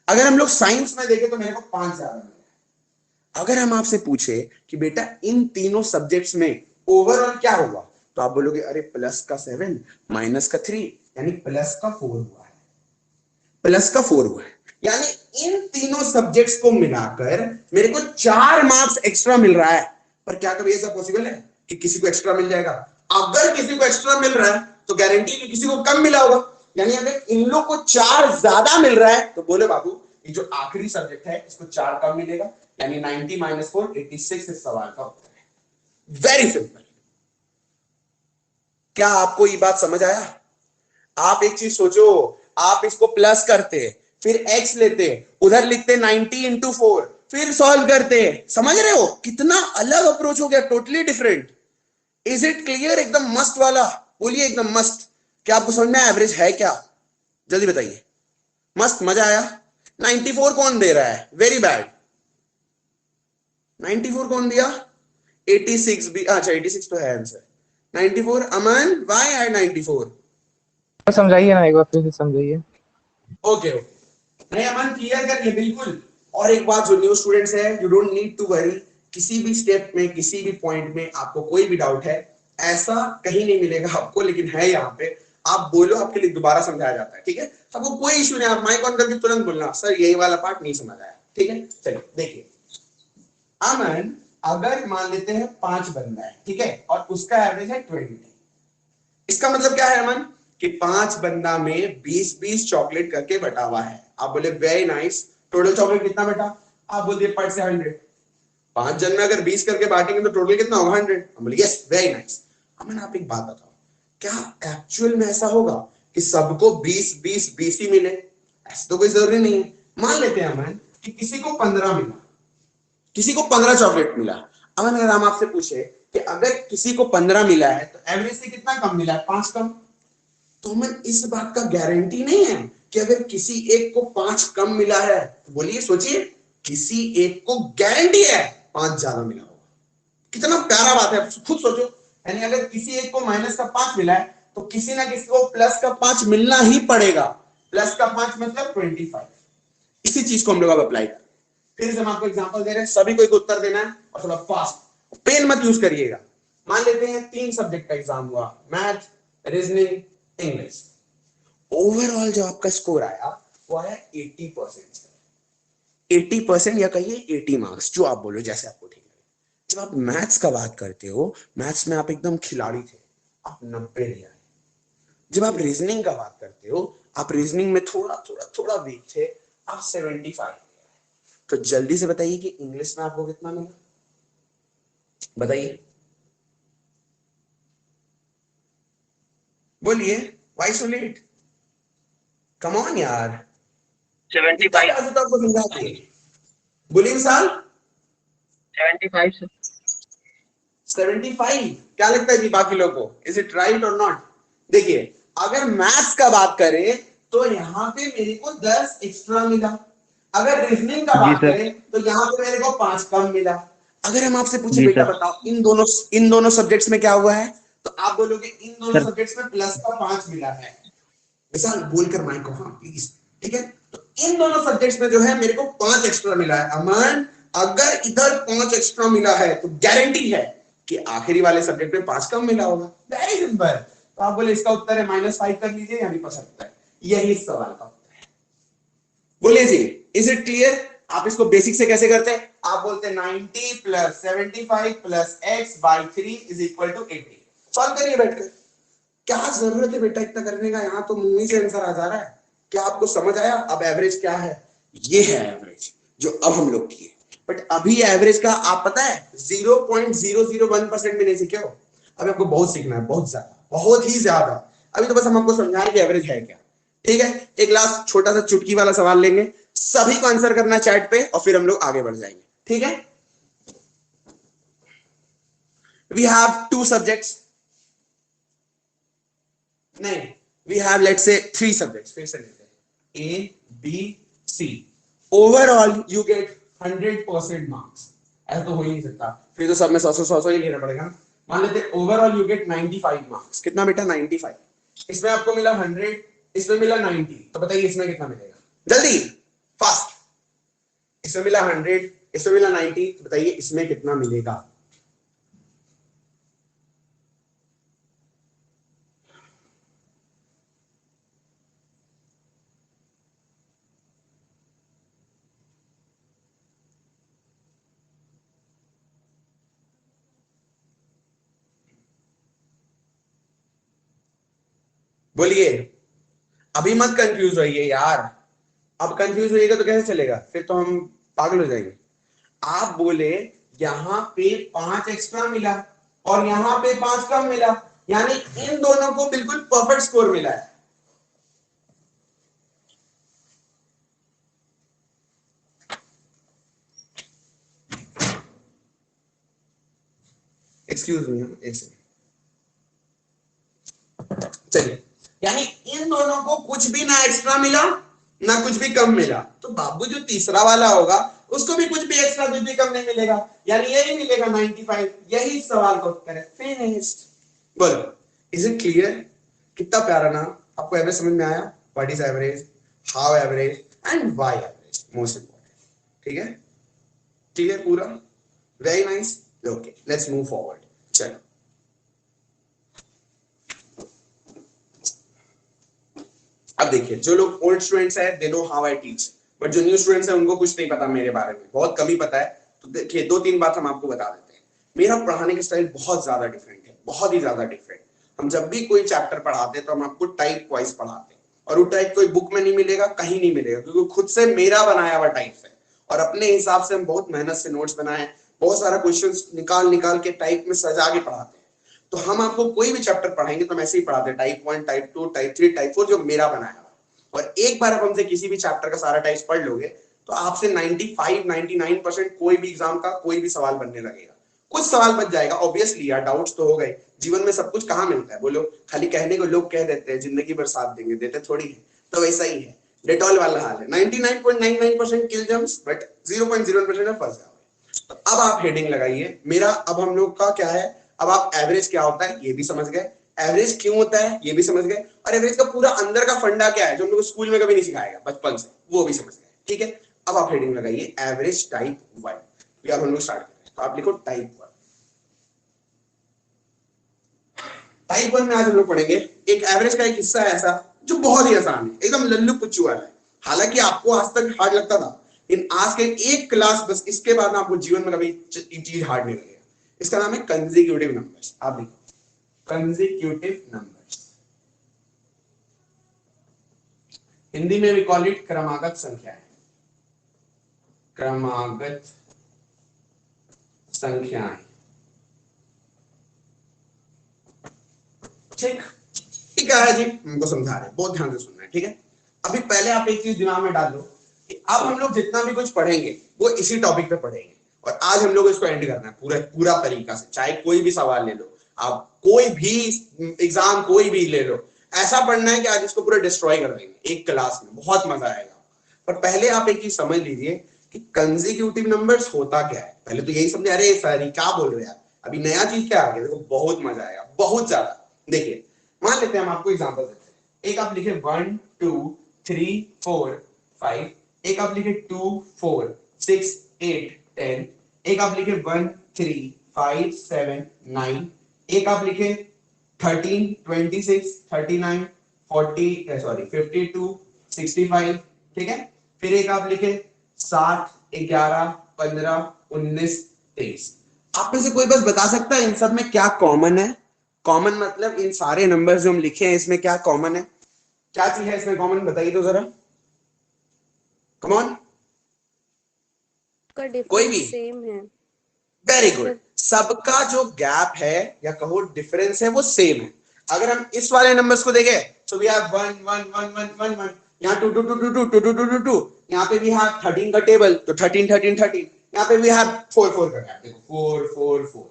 अगर हम लोग साइंस में देखें तो मेरे को 5 ज्यादा मिला है। अगर हम आपसे पूछे कि बेटा इन तीनों सब्जेक्ट्स में ओवरऑल क्या होगा, तो आप बोलोगे अरे प्लस का 7 माइनस का 3, यानी प्लस का 4 हुआ है, प्लस का 4 हुआ है। यानी इन तीनों सब्जेक्ट्स को मिलाकर मेरे को 4 मार्क्स एक्स्ट्रा मिल रहा है। पर क्या कभी ऐसा पॉसिबल है कि किसी को एक्स्ट्रा मिल जाएगा? अगर किसी को एक्स्ट्रा मिल रहा है तो गारंटी कि किसी को कम मिला होगा। यानी अगर इन लोग को 4 ज्यादा मिल रहा है तो बोले बाबू ये जो आखिरी सब्जेक्ट है इसको 4 कम मिलेगा, यानी 90 - 4 86 इस सवाल का उत्तर है। Very simple. क्या आपको ये बात समझ आया? आप एक चीज सोचो, आप इसको प्लस करते, फिर x लेते, उधर लिखते 90 × 4, फिर सॉल्व करते। समझ रहे हो कितना अलग अप्रोच हो गया, totally different. Is it clear? एकदम मस्त वाला, बोलिए एकदम मस्त। क्या आपको समझ में एवरेज है क्या? जल्दी बताइए। मस्त, मजा आया? 94 कौन दे रहा है? Very bad. 94 कौन दिया? 86 भी, अच्छा 86 तो है आंसर। 94 Aman, why I 94? समझाइए ना, एक बार फिर से समझाइए। ओके ओके, नहीं अमन क्लियर करिए बिल्कुल। और एक बात जो न्यू स्टूडेंट्स है, you don't need to worry, किसी भी स्टेप में किसी भी पॉइंट में आपको कोई भी डाउट है, ऐसा कहीं नहीं मिलेगा आपको, लेकिन है यहाँ पे, आप बोलो आपके लिए दोबारा समझाया जाता है, ठीक है? आपको कोई इशू नहीं, आप माइक ऑन करके तुरंत बोलना सर यही वाला पार्ट नहीं समझ आया, ठीक है? चलिए देखिए, अमन अगर मान लेते हैं 5 बंदा है, ठीक है, और उसका एवरेज है 20, इसका मतलब क्या है अमन कि 5 बंदा में 20-20 चॉकलेट करके बटा हुआ है। आप बोले वेरी नाइस, टोटल चॉकलेट कितना बेटा? आप बोलते पट से 100। 5 जन में अगर 20 करके बांटेंगे तो टोटल कितना होगा? 100। हम बोले यस वेरी नाइस। अमन आप एक बात बताओ, क्या एक्चुअल में ऐसा होगा कि सबको 20-20 ही मिले? ऐसा तो कोई जरूरी नहीं है। मान लेते हैं अमन कि किसी को 15 मिला, किसी को 15 चॉकलेट मिला। अमन अगर हम आपसे पूछे कि अगर किसी को 15 मिला है तो एवरेज से कितना कम मिला है? 5 कम। तो हमें इस बात का गारंटी नहीं है कि अगर किसी एक को 5 कम मिला है, तो बोलिए सोचिए, किसी एक को गारंटी है 5 ज्यादा मिला होगा। कितना प्यारा बात है, खुद सोचो। यानी अगर किसी एक को माइनस का 5 मिला है तो किसी ना किसी को प्लस का 5 मिलना ही पड़ेगा। प्लस का 5 मतलब 25। इसी चीज को हम लोग अब अप्लाई करें। फिर से हम आपको एग्जांपल दे रहे हैं, सभी को एक उत्तर देना है और थोड़ा फास्ट, पेन मत यूज करिएगा। मान लेते हैं 3 सब्जेक्ट का एग्जाम हुआ, मैथ, रीजनिंग, इंग्लिश। ओवरऑल जो आपका स्कोर आया वो आया 80%। 80% या कहिए 80 मार्क्स, जो आप बोलो जैसे आपको ठीक लगे। जब आप मैथ्स का बात करते हो, मैथ्स में आप एकदम खिलाड़ी थे, आप 90 ले आए। जब आप रीजनिंग का बात करते हो, आप रीजनिंग में थोड़ा वीक थे, आप 75। तो जल्दी से बताइए कि इंग्लिश में आपको कितना मिला? बताइए, बोलिए, why so let? Come on यार, 75 तो आपको समझाते हैं। बोलिए विशाल। 75 से 75। क्या लगता है जी बाकी लोगों को, इज इट राइट और नॉट? देखिए, अगर मैथ्स का बात करें तो यहाँ पे मेरे को 10 एक्स्ट्रा मिला। अगर रीजनिंग का बात करें तो यहाँ पे मेरे को 5 कम मिला। अगर हम आपसे पूछे बेटा बताओ इन दोनों सब्जेक्ट्स में क्या हुआ है, तो आप बोलोगे इन दोनों सब्जेक्ट्स में प्लस का 5 मिला है। विशाल बोलकर माइक को, हाँ प्लीज, ठीक है। तो इन दोनों सब्जेक्ट्स में जो है मेरे को 5 एक्स्ट्रा मिला है। अमन अगर इधर 5 एक्स्ट्रा मिला है तो गारंटी है कि आखिरी वाले सब्जेक्ट में 5 कम मिला होगा। Very simple. तो आप बोले इसका उत्तर है -5 कर लीजिए, यानी 75। यही सवाल का उत्तर है। बोलिए जी, इज इट क्लियर? आप इसको बेसिक से कैसे करते हैं? आप बोलते हैं 90 + 75 + x/3 = 80। सॉल्व करिए बैठकर। क्या जरूरत है बेटा इतना करने का? यहां तो मुंह से आंसर आ जा रहा है। क्या आपको समझ आया अब एवरेज क्या है? ये है एवरेज जो अब हम लोग किए। बट अभी एवरेज का आप पता है 0.001% भी नहीं सीखे हो। अभी आपको बहुत सीखना है, बहुत ज्यादा, बहुत ही ज्यादा। अभी तो बस हम आपको समझाएं कि एवरेज है क्या। ठीक है, एक लास्ट छोटा सा चुटकी वाला सवाल लेंगे, सभी को आंसर करना चैट पे, और फिर हम लोग आगे बढ़ जाएंगे। ठीक है, वी हैव 2 सब्जेक्ट्स, नहीं, we have let's say 3 subjects. फिर से लेते हैं A, B, C। Overall you get 100% marks. ऐसा तो हो ही नहीं सकता, फिर तो सब में 100 ही लेना पड़ेगा। मान लेते हैं ओवरऑल यू गेट 95 मार्क्स। कितना बेटा? 95। इसमें आपको मिला 100, इसमें मिला 90। तो बताइए इसमें कितना मिलेगा? जल्दी, फास्ट। इसमें मिला 100, इसमें मिला 90, तो बताइए इसमें कितना मिलेगा? बोलिए, अभी मत कंफ्यूज होइए यार। अब कंफ्यूज होइएगा तो कैसे चलेगा? फिर तो हम पागल हो जाएंगे। आप बोले यहां पे 5 एक्स्ट्रा मिला और यहां पे 5 कम मिला, यानी इन दोनों को बिल्कुल परफेक्ट स्कोर मिला है। एक्सक्यूज मी, एक चलिए, यानी इन दोनों को कुछ भी ना एक्स्ट्रा मिला ना कुछ भी कम मिला। तो बाबू जो तीसरा वाला होगा उसको भी कुछ भी एक्स्ट्रा कुछ भी कम नहीं मिलेगा, यानी यही मिलेगा 95। यही सवाल का उत्तर है। फिनिश्ड। बोलो, इज इट क्लियर? कितना प्यारा ना। आपको एवरेज समझ में आया? What is average, how average and why average, most important. ठीक है, क्लियर पूरा? Very nice. Okay, let's move forward. चलो, अब देखिए, जो लोग ओल्ड स्टूडेंट्स हैं they know how I teach, but जो न्यू स्टूडेंट्स हैं उनको कुछ नहीं पता मेरे बारे में, बहुत कम ही पता है। तो देखिए, 2-3 बात हम आपको बता देते हैं। मेरा पढ़ाने का स्टाइल बहुत ज्यादा डिफरेंट है, बहुत ही ज्यादा डिफरेंट। हम जब भी कोई चैप्टर पढ़ाते हैं तो हम आपको टाइप वाइज पढ़ाते हैं, और वो टाइप कोई बुक में नहीं मिलेगा, कहीं नहीं मिलेगा, क्योंकि खुद से मेरा बनाया हुआ टाइप है और अपने हिसाब से हम बहुत मेहनत से नोट्स बनाए, बहुत सारा क्वेश्चंस निकाल निकाल के टाइप में सजा के पढ़ाते हैं। तो हम आपको कोई भी चैप्टर पढ़ाएंगे तो हम ऐसे ही पढ़ाते हैं, टाइप 1, टाइप 2, टाइप 3, टाइप 4, जो मेरा बनाया हुआ। और एक बार आप हमसे किसी भी चैप्टर का सारा टाइप्स पढ़ लोगे तो आपसे 95-99% कोई भी एग्जाम का कोई भी सवाल बनने लगेगा। कुछ सवाल बच जाएगा ऑब्वियसली यार, डाउट्स तो हो गए। जीवन में सब कुछ कहाँ मिलता है बोलो, खाली कहने को लोग कह देते हैं जिंदगी भर साथ देंगे, देते थोड़ी है। तो वैसा ही है, डेटॉल वाला हाल है, 99.99% किल जम्स बट 0.01% में फंस जाओगे। तो अब आप हेडिंग लगाइए मेरा। अब हम लोग का क्या है, अब आप एवरेज क्या होता है ये भी समझ गए, एवरेज क्यों होता है ये भी समझ गए, और एवरेज का पूरा अंदर का फंडा क्या है जो हम लोग स्कूल में कभी नहीं सिखाएगा बचपन से, वो भी समझ गए। ठीक है, अब आप हेडिंग लगाइए एवरेज टाइप 1, या हम लोग स्टार्ट करते हैं। तो आप लिखो टाइप 1। टाइप 1 में आज हम लोग पढ़ेंगे एक एवरेज का एक हिस्सा है ऐसा जो बहुत ही आसान है, एकदम लल्लू पुच्चू वाला है। हालांकि आपको आज तक हार्ड लगता था, लेकिन आज के एक क्लास बस इसके बाद आपको जीवन में कभी चीज हार्ड नहीं लगेगा। इसका नाम है कंसेक्यूटिव नंबर्स। आप देखो कंसेक्यूटिव नंबर्स, हिंदी में वी कॉल इट क्रमागत संख्याएं, क्रमागत संख्याएं। ठीक, क्या है जी, हमको समझा रहे हैं, बहुत ध्यान से सुनना है। ठीक है, अभी पहले आप एक चीज दिमाग में डाल लो कि अब हम लोग जितना भी कुछ पढ़ेंगे वो इसी टॉपिक पे पढ़ेंगे, और आज हम लोग इसको एंड करना है पूरा पूरा तरीका से। चाहे कोई भी सवाल ले लो आप, कोई भी एग्जाम कोई भी ले लो, ऐसा पढ़ना है कि आज इसको पूरा डिस्ट्रॉय कर देंगे एक क्लास में, बहुत मजा आएगा। पर पहले आप एक चीज समझ लीजिए कि कंसेक्यूटिव नंबर्स होता क्या है। पहले तो यही समझे, अरे सर क्या बोल रहे हैं आप, अभी नया चीज क्या आ गया, देखो बहुत मजा आएगा, बहुत ज्यादा। देखिए मान लेते हैं, हम आपको एग्जांपल देते हैं। एक आप लिखे 1 2 3 4 5, एक आप लिखे 2 4 6 8 10, एक आप लिखे 1 3 5 7 9, एक आप लिखे 13 26 39 40 सॉरी 52 65। ठीक है, फिर एक आप लिखे 7 11 15 19 23। आप में से कोई बस बता सकता है इन सब में क्या कॉमन है? कॉमन मतलब इन सारे नंबर जो हम लिखे हैं इसमें क्या कॉमन है, क्या चीज है इसमें कॉमन, बताइए तो जरा, कम ऑन। कोई भी? सेम है। वेरी गुड, सबका जो गैप है या कहो डिफरेंस है वो सेम है। अगर हम इस वाले नंबर्स को देखें तो वी हैव 1 1 1 1 1 1, यहाँ 2 2 2 2 2 2 2 2 2, यहाँ पे वी हैव 13 का टेबल तो 13 13 13, यहाँ पे वी हैव 4 4 का गैप, देखो 4 4 4।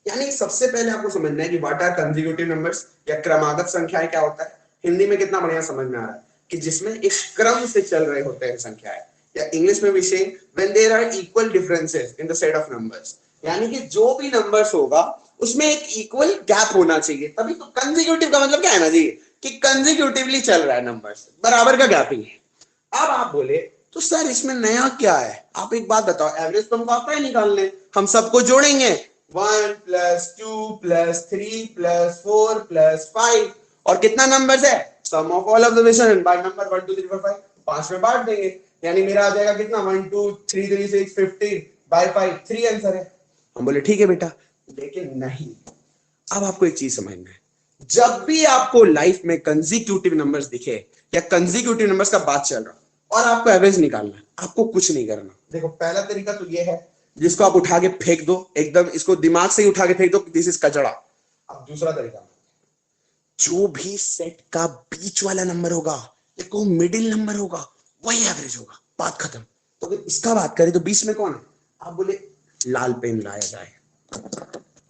यानी सबसे पहले आपको समझना है कि व्हाट आर कंसेक्यूटिव नंबर्स या क्रमागत संख्याएं क्या होता है। हिंदी में कितना बढ़िया समझ में आ रहा है कि जिसमें एक क्रम से चल रहे होते हैं संख्याएं, या इंग्लिश में भी say when there are equal differences in the set of numbers. यानी कि जो भी नंबर्स होगा उसमें एक इक्वल गैप होना चाहिए, तभी तो कंसेक्यूटिव का मतलब क्या है ना जी, कि कंसेक्यूटिवली चल रहा है नंबर्स, बराबर का गैपिंग है। अब आप बोले तो सर इसमें नया क्या है, आप एक बात बताओ, एवरेज तो हमको आता है निकालने, हम सबको जोड़ेंगे 1 + 2 + 3 + 4 + 5, और कितना नंबर्स है, sum of all of the division by number 1 2 3 4 5, 5 में बांट देंगे, यानी मेरा आ जाएगा कितना 1 2 3 3 6 15 बाय 5, 3 आंसर है। हम बोले ठीक है बेटा, लेकिन नहीं, अब आपको एक चीज समझना है, जब भी आपको लाइफ में कंसेक्यूटिव नंबर्स दिखे या कंसेक्यूटिव नंबर्स का बात चल रहा और आपको एवरेज निकालना है, आपको कुछ नहीं करना। देखो पहला तरीका तो ये है जिसको आप उठा के फेंक दो, एकदम इसको दिमाग से ही उठा के फेंक दो, दिस इज कचड़ा। अब दूसरा तरीका, जो भी सेट का बीच वाला नंबर होगा, देखो मिडिल नंबर होगा, वही एवरेज होगा, बात खत्म। तो अगर इसका बात करें तो बीच में कौन है, आप बोले लाल पेन लाया जाए,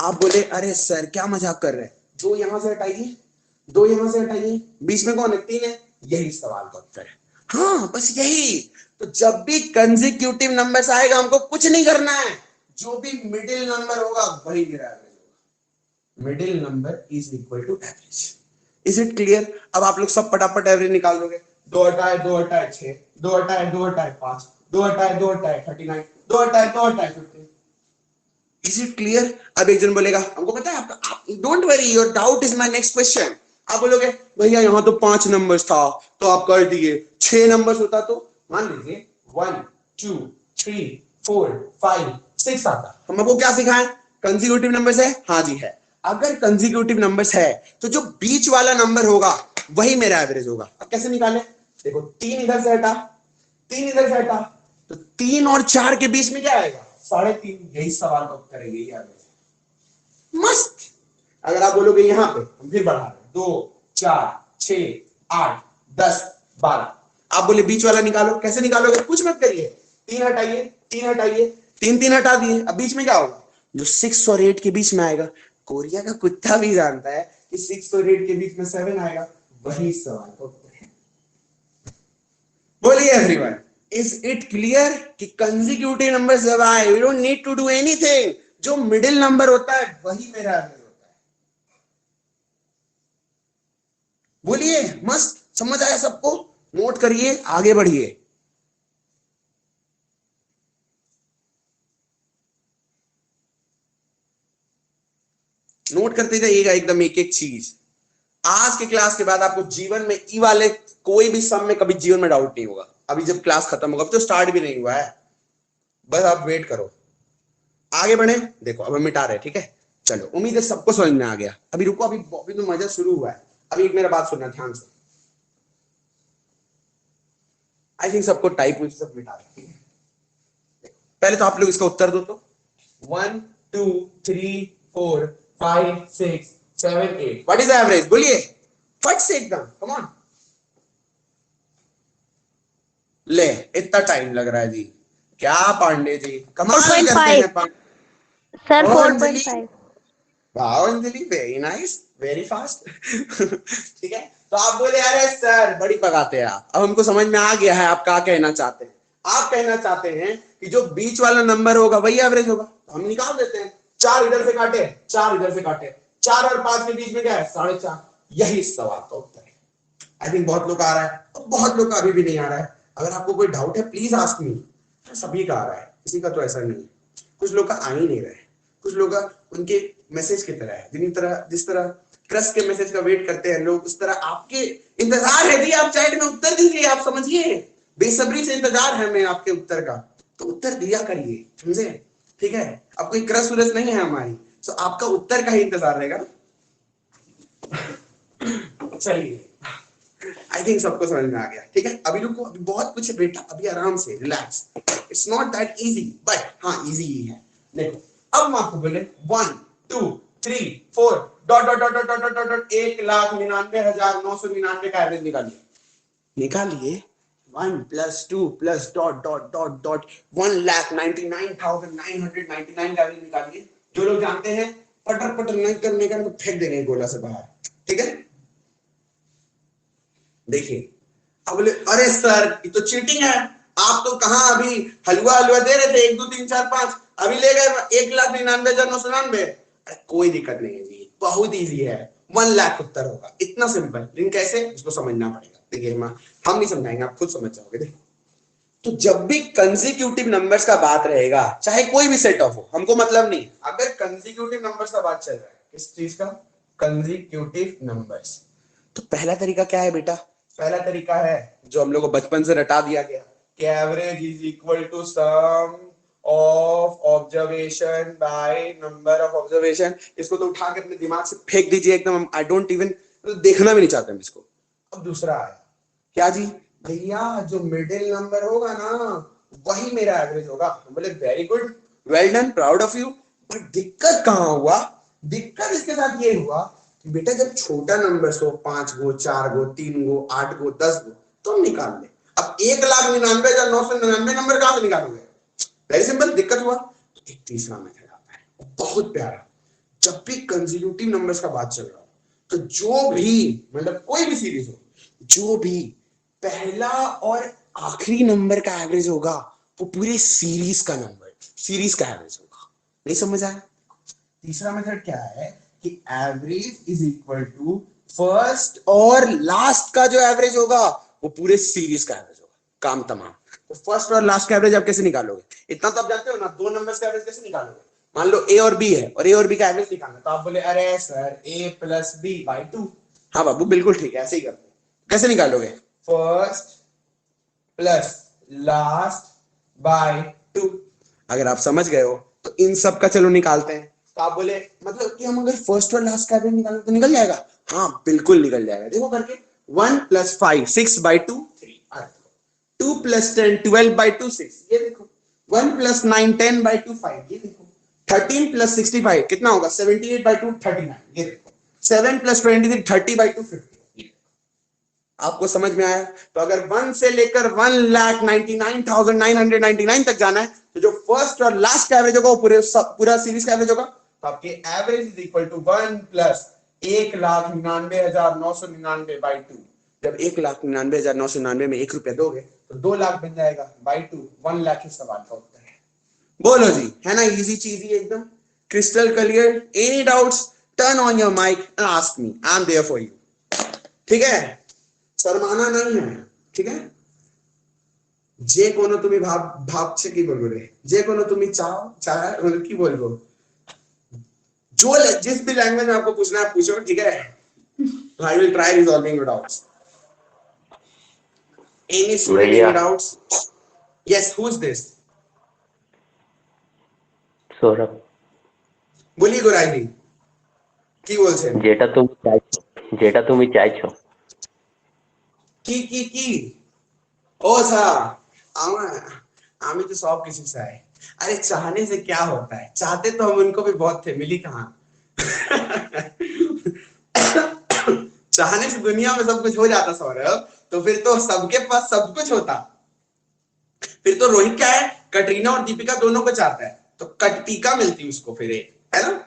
आप बोले अरे सर क्या मजाक कर रहे हैं, दो यहां से हटाइए, दो यहां से हटाइए, बीच में कौन है, 3 है, यही सवाल का उत्तर है। हाँ बस यही। तो जब भी कंसेक्यूटिव नंबर्स आएगा हमको कुछ नहीं करना है, जो भी मिडिल नंबर होगा वही मेरा एवरेज होगा। Middle number is equal to average. Is it clear? अब आप लोग सब फटाफट एवरेज निकाल दोगे, 2 हटाए 2 हटाए 6, 2 हटाए 2 हटाए 5, 2 हटाए 2 हटाए 39, 2 हटाए 2 हटाए 50। Is it clear? अब एक जन बोलेगा हमको पता है आप don't worry, your doubt is my next question. आप बोलोगे भैया यहाँ तो 5 नंबर्स था तो आप कर दिए, 6 नंबर्स होता तो मान लीजिए 1 2 3 4 5 6 आता। हम आपको क्या सिखाएं, कंसेक्यूटिव नंबर्स है, हाँ जी है। अगर कंसेक्यूटिव नंबर्स है तो जो बीच वाला नंबर होगा वही मेरा एवरेज होगा। अब कैसे निकाले? देखो 3 इधर से हटा, 3 इधर से हटा, तो 3 और 4 के बीच में क्या आएगा? 3.5। यही सवाल का उत्तर है, यही एवरेज। मस्त। अगर आप बोलोगे यहां पे हम फिर बढ़ा रहे 2 4 6 8 10 12, आप बोले बीच वाला निकालो, कैसे निकालोगे? कुछ मत करिए, 3 हटाइए, 3 हटाइए, 3 हटा दिए, अब बीच में क्या होगा? जो 6 और 8 के बीच में आएगा, कोरिया का कुत्ता भी जानता है कि 6 और 8 के बीच में 7 आएगा, वही सवाल का उत्तर है। बोलिए एवरीवन, इज इट क्लियर कि कंसेक्यूटिव नंबर्स जब आए we don't need to do anything, जो मिडिल नंबर होता है वही मेरा एवरेज होता है। बोलिए, मस्त, समझ आया सबको? नोट करिए, आगे बढ़िए। नोट करते जाइएगा एकदम एक एक चीज। आज के क्लास के बाद आपको जीवन में ई वाले कोई भी सम में कभी जीवन में डाउट नहीं होगा। अभी जब क्लास खत्म होगा, अभी तो स्टार्ट भी नहीं हुआ है, बस आप वेट करो। आगे बढ़े, देखो अब हम मिटा रहे हैं, ठीक है? चलो, उम्मीद है सबको समझ में आ गया। अभी रुको, अभी तो मजा शुरू हुआ है। अभी एक मेरा बात सुनना ध्यान से। आई थिंक सबको टाइप में सब मिटा रहे हैं। पहले तो आप लोग इसका उत्तर दो तो 1 2 3 4 5 6 7 8 व्हाट इज एवरेज? बोलिए फट से एकदम, कम ऑन। ले, इतना टाइम लग रहा है जी, क्या पांडे जी कमाल करते हैं। सर ओ, 4.5। Wow Anjali, very nice, very fast. ठीक है, तो आप बोले अरे सर बड़ी पकाते हैं आप। अब हमको समझ में आ गया है आप क्या कहना चाहते हैं। आप कहना चाहते हैं कि जो बीच वाला नंबर होगा वही एवरेज होगा, तो हम निकाल देते हैं। 4 इधर से काटे, 4 इधर से काटे, 4 और 5 के बीच में क्या है? 4.5। यही सवाल का उत्तर है। आई थिंक बहुत लोग आ रहा है और बहुत लोग का अभी भी नहीं आ रहा है। अगर आपको कोई डाउट है प्लीज आस्क मी। सभी का आ रहा है, किसी का तो ऐसा नहीं है। कुछ लोग का आ ही नहीं रहा है, कुछ लोग का उनके मैसेज की तरह है, जिस तरह क्रश के मैसेज का वेट करते हैं लोग, उस तरह आपके इंतजार है जी। आप चैट में उत्तर दीजिए, आप समझिए, बेसब्री से इंतजार है मैं आपके उत्तर का, तो उत्तर दिया करिए, समझे? ठीक है, अब कोई क्रश उरस नहीं है हमारी, तो आपका उत्तर का ही इंतजार रहेगा। चलिए, आई थिंक सबको समझ में आ गया, ठीक है? अभी रुको, अभी बहुत कुछ है बेटा, अभी आराम से relax. It's not that easy, but हाँ इजी ही है। देखो, अब मैं आपको बोले 1 2 3 4 dot dot dot dot dot dot dot 1,99,999 का एवरेज निकालिए। 1 + 2 + डॉट डॉट डॉट डॉट 1,99,999 का एवरेज निकालिए। जो लोग जानते हैं पटर पटर नहीं करने का तो फेंक देंगे गोला से बाहर, ठीक है? देखिए, अब बोले अरे सर ये तो चीटिंग है, आप तो कहां अभी हलवा दे रहे थे 1 2 3 4 5, अभी ले गए 1,99,999। अरे कोई दिक्कत नहीं है जी, बहुत इजी है, 1 लाख उत्तर होगा, इतना सिंपल। लेकिन कैसे, इसको समझना पड़ेगा। देखिए हम नहीं समझाएंगे, आप खुद समझ जाओगे। देखो, तो जब भी कंसेक्यूटिव नंबर्स का बात रहेगा, चाहे कोई भी सेट ऑफ हो, हमको मतलब नहीं, अगर कंसेक्यूटिव नंबर्स का बात चल रहा है, किस चीज का? Consecutive numbers. तो पहला तरीका क्या है बेटा? पहला तरीका है जो हम लोग को बचपन से रटा दिया गया कि average is equal to sum of observation by number of observation. इसको तो उठा के अपने दिमाग से फेंक दीजिए एकदम, आई डोंट इवन देखना भी नहीं चाहते हम इसको। अब दूसरा आया क्या जी? भैया जो मिडिल नंबर होगा ना वही मेरा एवरेज होगा। बोले very good, well done, proud of you. But दिक्कत कहां हुआ? दिक्कत इसके साथ ये हुआ कि बेटा जब छोटा नंबर हो, 5 गो 4 गो 3 गो 8 गो 10 गो, तो निकाल ले। अब 1,99,999 नंबर कहां से निकालोगे? Very simple. दिक्कत हुआ तो एक तीसरा मेथड आता है, बहुत प्यारा। जब भी कंसेक्यूटिव नंबर्स का बात चल रहा हो, तो जो भी मतलब कोई भी सीरीज हो, जो भी पहला और आखिरी नंबर का एवरेज होगा वो पूरे सीरीज का एवरेज होगा। नहीं समझ आया? तीसरा मेथड क्या है कि average is equal to first और लास्ट का जो एवरेज होगा वो पूरे सीरीज का एवरेज होगा। काम तमाम। तो फर्स्ट और लास्ट का एवरेज आप कैसे निकालोगे? इतना तो आप जानते हो ना, दो नंबर्स का एवरेज कैसे निकालोगे? मान लो ए और बी है और ए और बी का एवरेज निकालना, तो आप बोले अरे सर a + b/2। हाँ बाबू बिल्कुल ठीक है, ऐसे ही करते हैं। कैसे निकालोगे? First plus last by 2। अगर आप समझ गए हो तो इन सब का चलो निकालते हैं। तो आप बोले मतलब कि हम अगर फर्स्ट और लास्ट का एवरेज निकालें तो निकल जाएगा? हाँ बिल्कुल निकल जाएगा, देखो करके 1 + 5 6 by 2 3, 2 + 10 12 by 2 6, ये देखो 1 + 9 10 by 2 5, ये देखो 13 + 65 कितना होगा 78 by 2 39, ये देखो 7 + 23 30 by 2 50। आपको समझ में आया? तो अगर 1 से लेकर 1,99,999 तक जाना है तो जो फर्स्ट और लास्ट का एवरेज होगा वो पूरा सीरीज का एवरेज होगा। तो आपके average is equal to 1 + 1,99,999 by 2। जब 1,99,999 में 1 रुपया दोगे तो 2 लाख बन जाएगा by 2, 1 लाख इस सवाल का उत्तर है। बोलो जी, है ना इजी चीज एकदम crystal clear? Any doubts? Turn on your mic and ask me, I am there for you. ठीक है, शर्माना नहीं है, ठीक है? जे कोनो তুমি ভাবছে কি বলবো রে, যে কোনো তুমি চাও मतलब কি বলবো, जो जिस भी लैंग्वेज में आपको पूछना है पूछो, ठीक है? I will try resolving your doubts. Any student any doubts? Yes, who is this? Sourav, বলি গোরাই জি কি বলছেন? যেটা তুমি চাইছো কি ও सा আমি তো सब किसी से है। अरे चाहने से क्या होता है, चाहते तो हम उनको भी बहुत थे, मिली कहां? चाहने से दुनिया में सब कुछ हो जाता सौरभ, तो फिर तो सबके पास सब कुछ होता। फिर तो रोहित क्या है, कटरीना और दीपिका दोनों को चाहता है, तो कटपीका मिलती उसको फिर एक, है ना?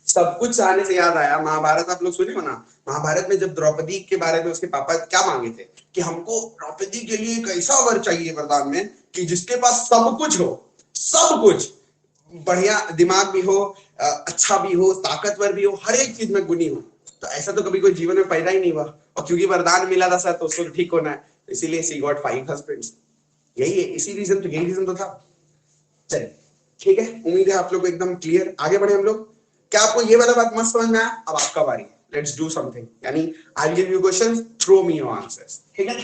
सब कुछ चाहने से याद आया, महाभारत आप लोग सुने हो ना? महाभारत में जब द्रौपदी के बारे में उसके पापा क्या मांगे थे कि हमको द्रौपदी के लिए एक ऐसा वर चाहिए वरदान में कि जिसके पास सब कुछ हो, सब कुछ, बढ़िया दिमाग भी हो, अच्छा भी हो, ताकतवर भी हो, हर एक चीज में गुणी हो। तो ऐसा तो कभी कोई जीवन में पैदा ही नहीं हुआ, और क्योंकि वरदान मिला था सर तो उसको ठीक होना है, इसीलिए शी गॉट 5 हस्बैंड्स। यही है, यही रीजन तो था। चलिए ठीक है, उम्मीद है आप लोग को एकदम क्लियर। आगे बढ़े हम लोग। क्या आपको ये वाला बात मस्त समझ में आया? अब आपका बारी, लेट्स डू समथिंग, यानी I will give you questions, throw me your answers, ठीक है?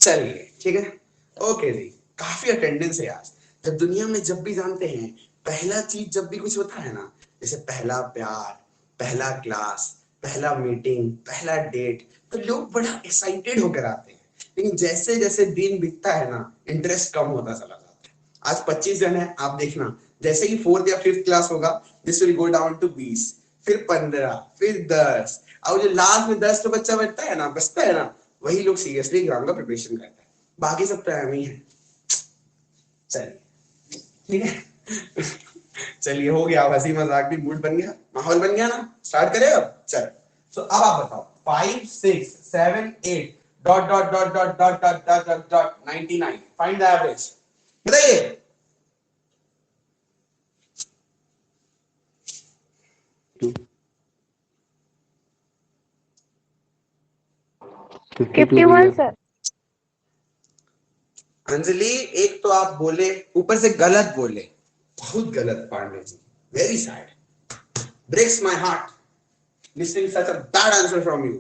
चलिए ठीक है, ओके जी। काफी अटेंडेंस है आज। जब दुनिया में जब भी जानते हैं पहला चीज जब भी कुछ होता है ना, जैसे पहला प्यार, पहला क्लास, पहला मीटिंग, पहला डेट, तो लोग बड़ा एक्साइटेड होकर आते हैं। लेकिन जैसे जैसे दिन बीतता है ना, इंटरेस्ट कम होता चला जाता है। आज 25 जन है, आप देखना जैसे ही 4th या 5th क्लास होगा, this will go down to 20, फिर 15, फिर 10, और जो लास्ट में 10 तो बच्चा बचता है ना, वही लोग सीरियसली एग्जाम का प्रिपरेशन करते हैं। बाकी सब तो एम ही है। चलिए ठीक है। चलिए हो गया, हंसी मजाक भी मूड बन गया, माहौल बन गया ना, स्टार्ट करें अब। चलो तो अब आप बताओ 5 6 7 8 ... 99, फाइंड द एवरेज, बताइए। सर। अंजलि एक तो आप बोले, ऊपर से गलत बोले, बहुत गलत Pandey ji, very sad, breaks my heart listening such a bad answer from you.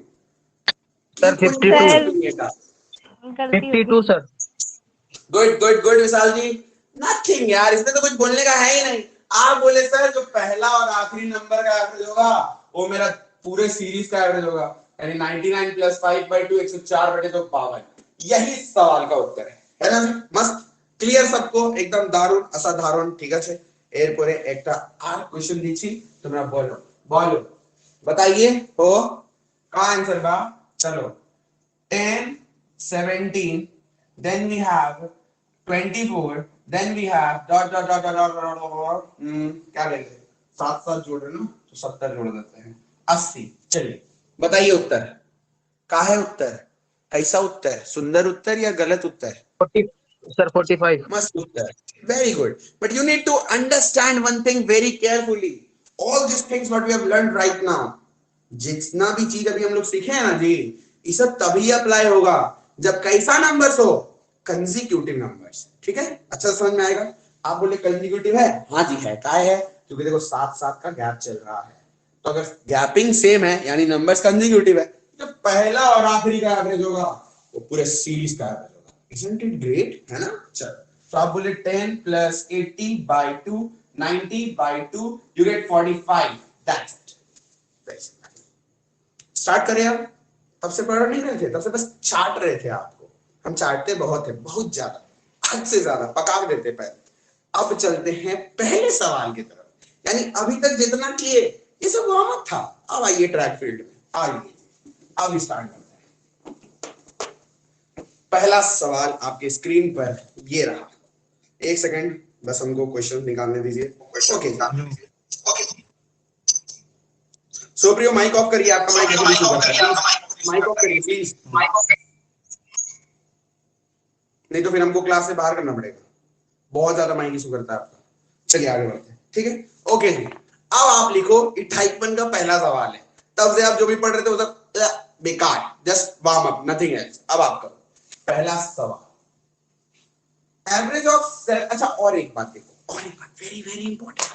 Sir 52 sir. Good Vishal ji. Nothing यार, इसमें तो कुछ बोलने का है ही नहीं। आप बोले सर जो पहला और आखिरी नंबर का एवरेज होगा वो मेरा पूरे सीरीज का एवरेज होगा, यानी 99 + 5/2 104/52। यही सवाल का उत्तर है ना? मस्त क्लियर सबको, एकदम दारुण असाधारण, ठीक है? এরপরে একটা আর क्वेश्चन দিচ্ছি, তোমরা বলো बताइए हो का आंसर बा। चलो 10 17, then we have 24, then we have ... क्या लेंगे, 7 जोड़ रहे ना तो 70 जोड़ देते हैं, 80। चलिए बताइए उत्तर का है? उत्तर ऐसा उत्तर, सुंदर उत्तर या गलत उत्तर? 45। मस्त उत्तर, very good, but you need to understand one thing very carefully. All these things what we have learned right now, जितना भी चीज अभी हम लोग सीखे हैं ना जी, ये सब तभी अप्लाई होगा जब कैसा नंबर्स हो, कंसेक्यूटिव नंबर्स, ठीक है? अच्छा समझ में आएगा। आप बोले कंसेक्यूटिव है, हाँ जी है, काय है, क्योंकि देखो 7-7 का गैप चल रहा है, तो अगर गैपिंग सेम है यानी नंबर्स कंसेक्यूटिव है, तो पहला और आखिरी का एवरेज होगा वो पूरे सीरीज का एवरेज होगा। Isn't it great? है ना? चलो, तो आप बोले 10 plus 80 by 2, 90 by 2, you get 45. That's it. Start करें अब। तब से पढ़ नहीं रहे थे, तब से बस चाट रहे थे आपको। हम चाटते बहुत है, बहुत ज्यादा, हद से ज्यादा पका देते पहले। अब चलते हैं पहले सवाल की तरफ, यानी अभी तक जितना किए ये सब वार्म अप था। अब आइए ट्रैक फील्ड में, आइए अब स्टार्ट करते हैं। पहला सवाल आपके स्क्रीन पर ये रहा। एक सेकंड बस हमको क्वेश्चन निकालने दीजिए। ओके सोप्रियो माइक ऑफ करिए, आपका माइक माइक ऑफ करिए प्लीज, नहीं तो फिर हमको क्लास से बाहर करना पड़ेगा। बहुत ज्यादा माइक इशू करता है आपका। चलिए आगे बढ़ते हैं, ठीक है? ओके जी, अब आप लिखो इथाइकमन का पहला सवाल है। तब से आप जो भी पढ़ रहे थे वो सब बेकार, just warm up, nothing else. अब आप करो पहला सवाल, एवरेज ऑफ। अच्छा और एक बात देखो, और एक बात वेरी वेरी इंपॉर्टेंट,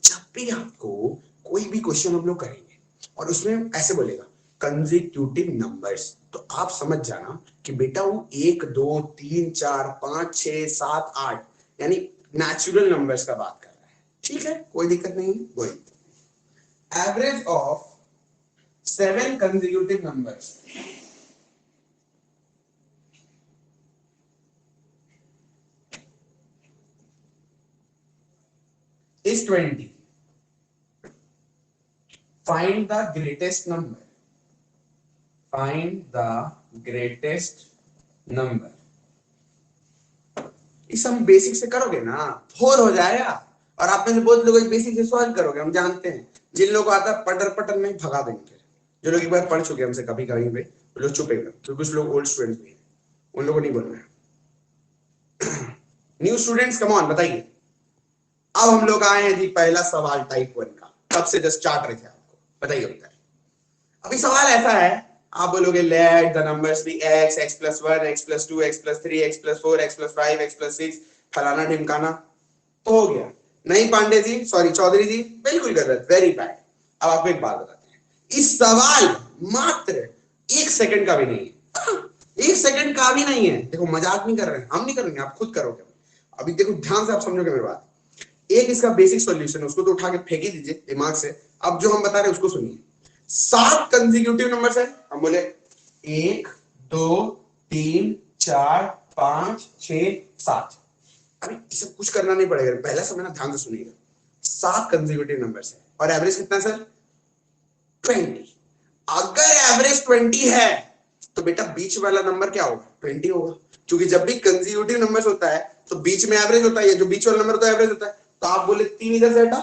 जब भी आपको कोई भी क्वेश्चन हम लोग करेंगे और उसमें ऐसे बोलेगा कंसेक्यूटिव नंबर्स, तो आप समझ जाना कि बेटा वो 1 2 3 4 5 6 7 8 यानी नेचुरल नंबर्स का बात कर रहा है। ठीक है, कोई दिक्कत नहीं है। कोई average of 7 consecutive numbers is 20. Find the greatest number. Find the greatest number. इस हम बेसिक से करोगे ना, बोर हो जाएगा। और आप में से बहुत लोग बेसिक से सॉल्व करोगे, हम जानते हैं। जिन लोगों को आता है पटर पटर में भगा देंगे। जो लोग एक बार पढ़ चुके हैं हमसे कभी कहीं पे, वो लोग चुप है, क्योंकि कुछ लोग ओल्ड स्टूडेंट्स भी हैं, उन लोगों को नहीं बोलना है। न्यू स्टूडेंट्स कम ऑन बताइए। अब हम लोग आए हैं जी पहला सवाल टाइप 1 का। तब से जस्ट चार्ट रखे आपको, बताइए उत्तर। अभी सवाल ऐसा है, आप बोलोगे let the numbers be x, x plus 1, x plus 2, x plus 3, x plus 4, x plus 5, x plus 6 फलाना ढिमकाना, तो हो गया। नहीं पांडे जी, सॉरी चौधरी जी, बिल्कुल गलत, वेरी बैड। अब आपको एक बात बताते हैं, इस सवाल मात्र 1 सेकंड का भी नहीं है। 1 सेकंड का भी नहीं है। देखो मजाक नहीं कर रहे हैं, हम नहीं करेंगे, आप खुद करोगे। अभी देखो ध्यान से, आप समझोगे मेरी बात। एक इसका बेसिक सॉल्यूशन है, उसको तो उठा के फेंक ही दीजिए दिमाग से। अब जो हम बता रहे हैं उसको सुनिए। 7 कंसेक्यूटिव नंबर्स है, हम बोले 1 2 3 4 5 6 7। अभी सब कुछ करना नहीं पड़ेगा, पहला समय ना ध्यान से सुनिएगा। 7 कंसेक्यूटिव नंबर्स है और एवरेज कितना है सर? 20। अगर एवरेज 20 है तो बेटा बीच वाला नंबर क्या होगा? 20 होगा, क्योंकि जब भी कंसेक्यूटिव नंबर्स होता है तो बीच में एवरेज होता है। ये जो बीच वाला नंबर होता है एवरेज होता है। तो आप बोले 3 इधर से हटा,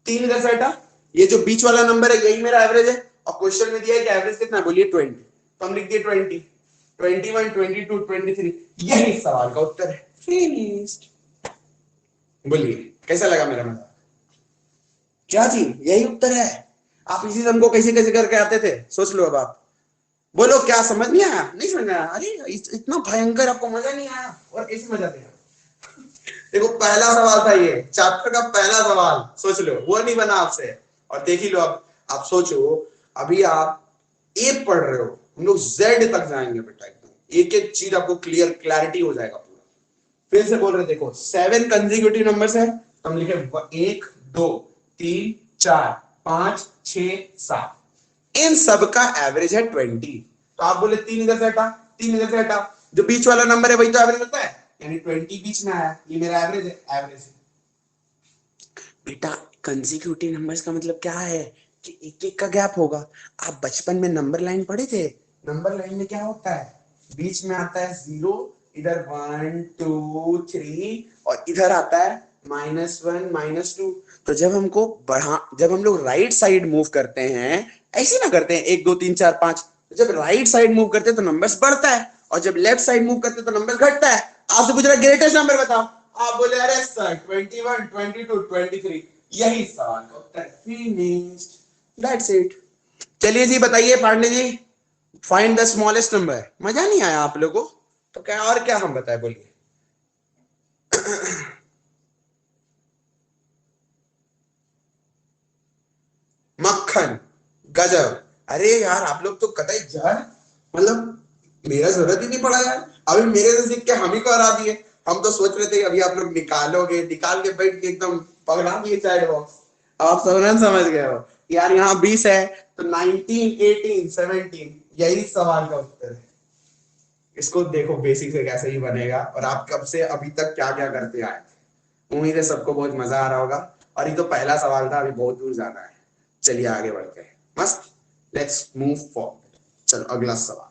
3 इधर से हटा, ये जो बीच वाला नंबर है यही मेरा एवरेज है। और क्वेश्चन में दिया है कि एवरेज कितना है, बोलिए 20, तो हम लिख दिए 20, 21 22 23। यही सवाल का उत्तर है। फिनिश्ड। बोलिए कैसा लगा मेरा मजाक? क्या जी यही उत्तर है? आप इसी से हमको कैसे कैसे करके आते थे, सोच लो। अब आप बोलो क्या समझ नहीं आया? नहीं समझ आया? अरे इतना भयंकर आपको मजा नहीं आया? और कैसे मजा देगा? देखो पहला सवाल था ये चैप्टर का पहला सवाल, सोच लो, वो नहीं बना आपसे। और देख ही लो अब, आप सोचो, अभी आप ए पढ़ रहे हो, हम लोग जेड तक जाएंगे बेटा, एकदम एक एक चीज आपको क्लैरिटी हो जाएगा पूरा। फिर से बोल रहे, देखो 7 कंसेक्यूटिव नंबर्स है, तो हम लिखे 1 2 3 4 5 6 7। इन सब का एवरेज है 20। तो आप बोले 3 इधर से हटा, 3 इधर से हटा, जो बीच वाला नंबर है वही तो एवरेज होता है, यानी 20 बीच में आया, ये मेरा एवरेज है। एवरेज बेटा कंसेक्यूटिव नंबर्स का मतलब क्या है कि एक एक का गैप होगा। आप बचपन में नंबर लाइन पढ़े थे? नंबर लाइन में क्या होता है, बीच में आता है 0, इधर 1 2 3 और इधर आता है -1 -2। तो जब हम लोग राइट साइड मूव करते हैं, ऐसे ना करते हैं 1 2 3 4 5, जब राइट साइड मूव करते हैं तो नंबर्स बढ़ता है, और जब लेफ्ट साइड मूव करते हैं तो नंबर्स घटता है। आपसे पूछ रहा ग्रेटेस्ट नंबर बताओ, आप बोले अरे सर 21 22 23। यही सवाल का उत्तर। Finished, that's it. चलिए जी बताइए Pandey ji, find the smallest number. मजा नहीं आया आप लोगों को? तो क्या और क्या हम बताए, बोलिए। मक्खन, गजब। अरे यार आप लोग तो कतई जहर, मतलब मेरा जरूरत ही नहीं पड़ा यार, अभी मेरे से सीख के हम ही को हरा दिए। हम तो सोच रहे थे अभी आप लोग निकालोगे, निकाल के बैठ के एकदम पकड़ा दिए चैट बॉक्स। आप समझ गए हो यार, यहाँ 20 है तो 19, 18, 17 यही सवाल का उत्तर है। इसको देखो बेसिक से कैसे ही बनेगा, और आप कब से अभी तक क्या क्या करते आए। उम्मीद है सबको बहुत मजा आ रहा होगा, और ये तो पहला सवाल था, अभी बहुत दूर जाना है। चलिए आगे बढ़ते हैं। मस्त, लेट्स मूव फॉरवर्ड। चलो अगला सवाल।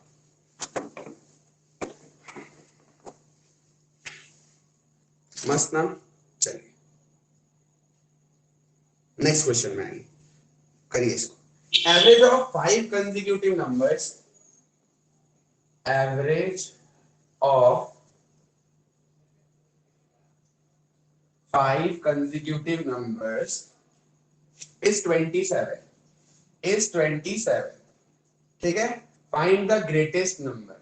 मस्त ना, चलिए नेक्स्ट क्वेश्चन में आइए, करिए इसको। Average of 5 consecutive numbers, average of 5 consecutive numbers is 27, is 27, ठीक है। Find the greatest number.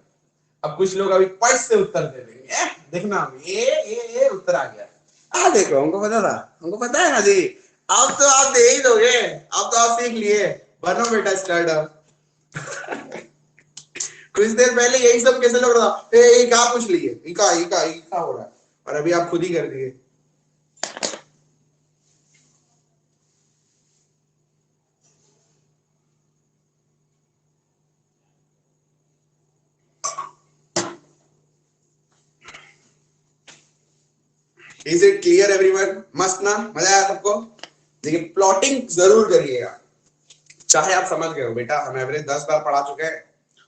अब कुछ लोग अभी फट से उत्तर दे देंगे, देखना ये उत्तर आ गया। देखो हमको पता था, हमको पता है ना जी। अब तो आप दे ही दोगे, अब तो आप सीख लिए, बनो बेटा स्टार्टअप। कुछ देर पहले यही सब कैसे लग रहा था, ये क्या पूछ लिए, इका हो रहा है, और अभी आप खुद ही कर दिए। Is it clear everyone? मस्त ना, मजा आया सबको? देखिए प्लॉटिंग जरूर करिएगा, चाहे आप समझ गए हो बेटा हम एवरेज 10 बार पढ़ा चुके हैं,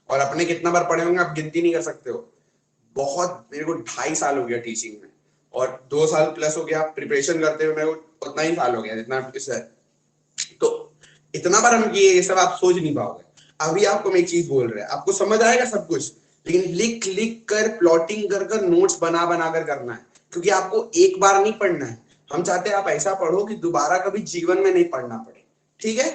और अपने कितना बार पढ़े होंगे आप गिनती नहीं कर सकते हो। बहुत, मेरे को 2.5 साल हो गया टीचिंग में, और 2 साल प्लस हो गया प्रिपरेशन करते हुए, मेरे को उतना ही साल हो गया जितना इससे। तो इतना बार हम किए, ये सब आप सोच नहीं पाओगे। अभी आपको मैं एक चीज बोल रहे हैं, आपको समझ आएगा सब कुछ, लेकिन लिख लिख कर, प्लॉटिंग कर कर, नोट्स बना बना कर करना है, क्योंकि आपको एक बार नहीं पढ़ना है। हम चाहते हैं आप ऐसा पढ़ो कि दोबारा कभी जीवन में नहीं पढ़ना पड़े, ठीक है।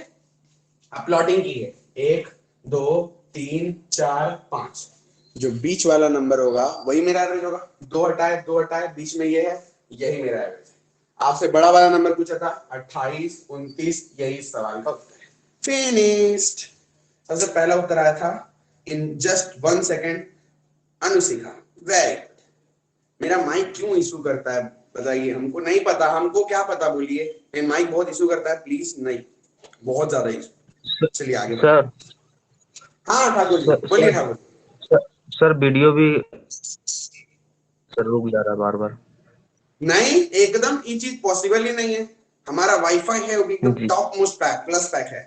आप प्लॉटिंग की है, 1, 2, 3, 4, 5, जो बीच वाला नंबर होगा वही मेरा एवरेज होगा। 2 हटाए बीच में ये है, यही मेरा एवरेज है। आपसे बड़ा वाला नंबर पूछा था 28, 29, यही सवाल का उत्तर है। फिनिश्ड। सबसे पहला उत्तर आया था in just 1 second, Anushikha, very good. मेरा माइक क्यों इशू करता है बताइए, हमको नहीं पता, हमको क्या पता, बोलिए। मेरा माइक बहुत इशू करता है, प्लीज नहीं, बहुत ज्यादा इशू। चलिए आगे सर। हाँ ठाकुर जी, बोलिए ठाकुर। सर वीडियो भी सर रुक जा रहा है बार बार। नहीं, एकदम ये चीज पॉसिबल ही नहीं है। हमारा वाईफाई है, वो भी एकदम top most pack, plus pack है।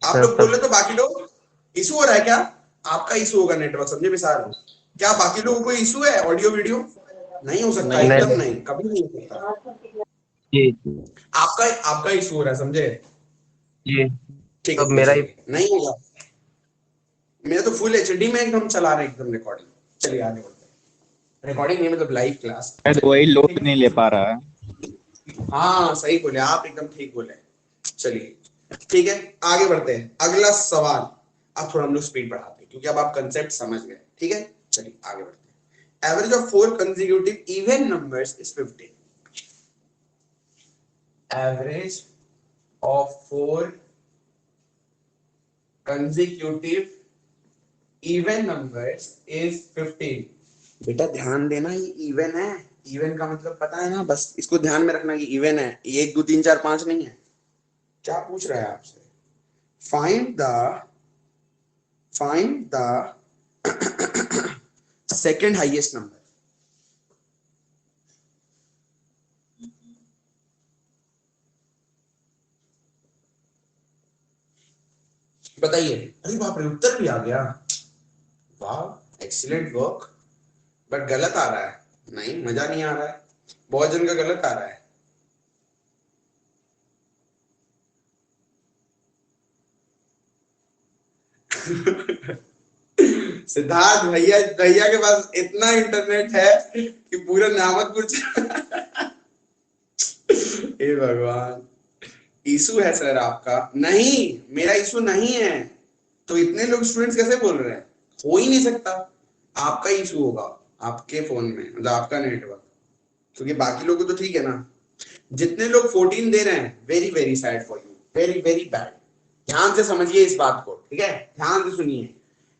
आप लोग बोले तो बाकी लोग इशू हो रहा है क्या? आपका इशू होगा नेटवर्क, समझे विशाल? क्या बाकी लोगों को इशू है ऑडियो वीडियो? नहीं हो सकता, एकदम नहीं, कभी नहीं हो सकता। आपका इशू हो रहा है, समझे? ठीक है, मेरा नहीं होगा। मेरा तो फुल एचडी में एकदम चला रहा है, एकदम रिकॉर्डिंग। चलिए आगे बढ़ते हैं। रिकॉर्डिंग नहीं मतलब लाइव क्लास, वही लोड नहीं ले पा रहा है। हाँ सही बोले आप, एकदम ठीक बोले। चलिए ठीक है, आगे बढ़ते हैं। अगला सवाल, अब थोड़ा हम लोग स्पीड बढ़ाते हैं क्योंकि अब आप कंसेप्ट समझ गए, ठीक है। चलिए आगे बढ़ते हैं। Average of 4 consecutive even numbers is 15। Average of 4 consecutive even numbers is 15। बेटा ध्यान देना, ये इवन है। इवन का मतलब पता है ना, बस इसको ध्यान में रखना कि इवन है, 1, 2, 3, 4, 5 नहीं है। क्या पूछ रहा है आपसे? Find the second highest number. बताइए। अरे बाप रे, उत्तर भी आ गया, वाह एक्सीलेंट वर्क। बट गलत आ रहा है, नहीं मजा नहीं आ रहा है, बहुत जन का गलत आ रहा है। सिद्धार्थ भैया के पास इतना इंटरनेट है कि पूरा नामकपुर हे भगवान, इशू है सर आपका? नहीं, मेरा इशू नहीं है। तो इतने लोग स्टूडेंट्स कैसे बोल रहे हैं? हो ही नहीं सकता। आपका इशू होगा, आपके फोन में, मतलब आपका नेटवर्क, क्योंकि बाकी लोगों को तो ठीक है ना। जितने लोग 14 दे रहे हैं, very very sad for you, very very bad. ध्यान से समझिए इस बात को, ठीक है, ध्यान से सुनिए।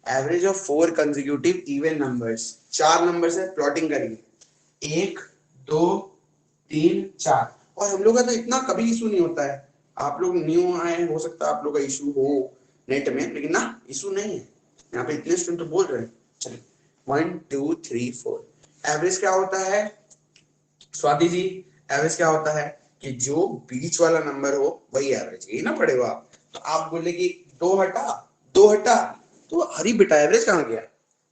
Average of 4 consecutive even numbers, 4 numbers है, प्लॉटिंग करेंगे 1 2 3 4। और हम लोग का तो इतना कभी इशू नहीं होता है, आप लोग न्यू आए, हो सकता है आप लोग का इशू हो नेट में, लेकिन ना इशू नहीं है, यहाँ पे इतने स्टूडेंट तो बोल रहे हैं। चलिए 1 2 3 4 एवरेज क्या होता है स्वाति जी? एवरेज क्या होता है कि जो बीच वाला नंबर हो वही एवरेज, यही ना पड़ेगा आप। तो आप बोले कि 2 हटा, तो हरी बेटा एवरेज कहाँ गया?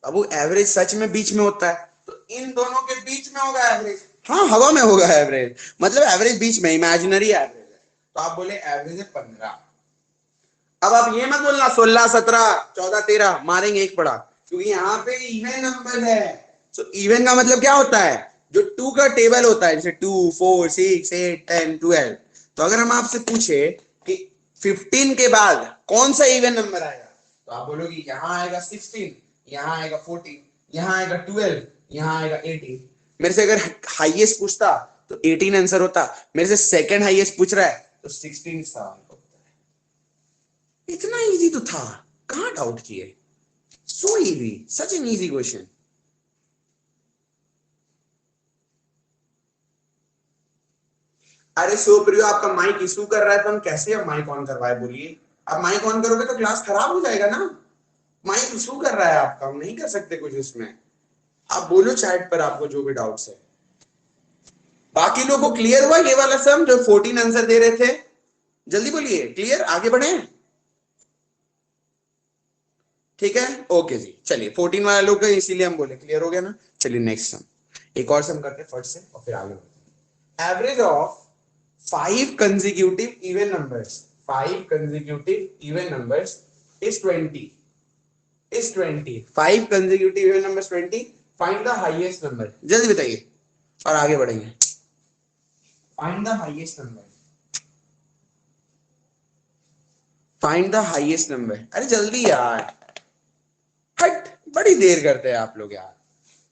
अब वो एवरेज सच में बीच में होता है, तो इन दोनों के बीच में होगा एवरेज। हाँ, हवा में होगा एवरेज, मतलब एवरेज बीच में, इमेजिनरी एवरेज है। तो आप बोले एवरेज है 15। अब आप ये मत बोलना 16 17 14 13 मारेंगे एक पड़ा, क्योंकि यहाँ पे इवन नंबर है। तो इवन का मतलब क्या होता है? जो 2 का टेबल होता है, जैसे 2 4 6 8 10 12। तो अगर हम आपसे पूछे कि 15 के बाद कौन सा इवन नंबर आएगा, तो आप बोलोगे यहाँ आएगा 16, यहाँ आएगा 14, यहाँ आएगा 12, यहाँ आएगा 18। मेरे से अगर हाईएस्ट पूछता तो 18 आंसर होता, मेरे से सेकंड हाईएस्ट पूछ रहा है तो 16 सवाल होता है। इतना इजी तो था, कहां डाउट किए? So easy, such an easy question. अरे सुप्रियो, आपका माइक इशू कर रहा है, तो हम कैसे अब माइक ऑन करवाए? बोलिए, आप माइक ऑन करोगे तो क्लास खराब हो जाएगा ना। माइक इशू कर रहा है आपका, हम नहीं कर सकते कुछ इसमें। आप बोलो चैट पर आपको जो भी डाउट्स है। बाकी लोगों को क्लियर हुआ ये वाला सम जो 14 आंसर दे रहे थे? जल्दी बोलिए, क्लियर? आगे बढ़े, ठीक है, ओके जी। चलिए 14 वाला लोग, इसीलिए हम बोले क्लियर हो गया ना। चलिए नेक्स्ट सम, एक और सम करते हैं फट से और फिर आगे बढ़ते हैं। Average of 5 consecutive even numbers, 5 consecutive even numbers is 20, is 20। 5 consecutive even numbers 20, find the highest number। जल्दी बताइए और आगे बढ़ेंगे। find the highest number, find the highest number। अरे जल्दी यार, हट, बड़ी देर करते हैं आप लोग यार।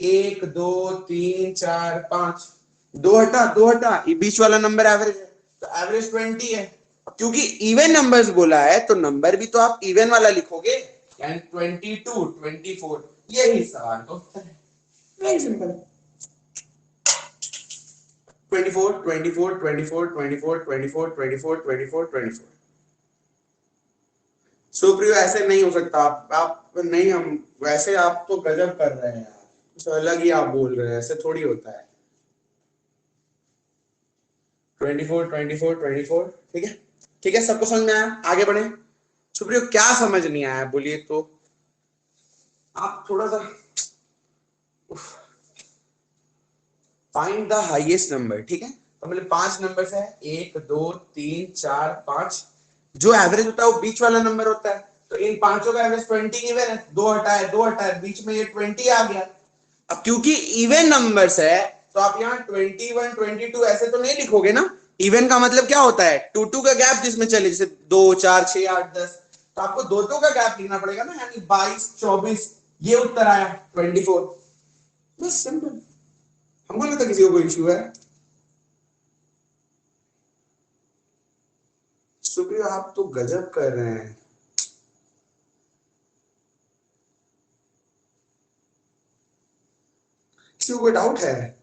1 2 3 4 5, 2 हटा, 2 हटा, ये बीच वाला नंबर एवरेज है, तो एवरेज 20 है। क्योंकि इवन नंबर्स बोला है तो नंबर भी तो आप इवन वाला लिखोगे, यानी 22 24, यही सवाल तो उत्तर है। Very simple. 24 24 24 24 24 24 24 24। सुप्रियो ऐसे नहीं हो सकता, आप नहीं, हम वैसे, आप तो गजब कर रहे हैं यार, कुछ अलग ही आप बोल रहे हैं, ऐसे थोड़ी होता है। 24 24 24, ठीक है, ठीक है, सबको समझ में आया? आगे बढ़े। सुप्रियो क्या समझ नहीं आया बोलिए तो, आप थोड़ा सा। फाइंड द हाईएस्ट नंबर, ठीक है, तो मतलब 5 नंबर है, 1 2 3 4 5। जो एवरेज होता है वो बीच वाला नंबर होता है, तो इन पांचों का एवरेज 20 इवन है। 2 हटाए 2 हटाए, बीच में ये 20 आ गया। अब क्योंकि इवन नंबर्स है तो आप यहाँ 21 22 ऐसे तो नहीं लिखोगे ना। इवन का मतलब क्या होता है? 2 का गैप जिसमें चले, जैसे 2 4 6 8 10, तो आपको 2 का गैप लिखना पड़ेगा ना, यानी 22 24, ये उत्तर आया 24। बस सिंपल। हमको लगता किसी को कोई इश्यू है? सुप्रियो आप तो गजब कर रहे हैं। किसी को कोई डाउट है?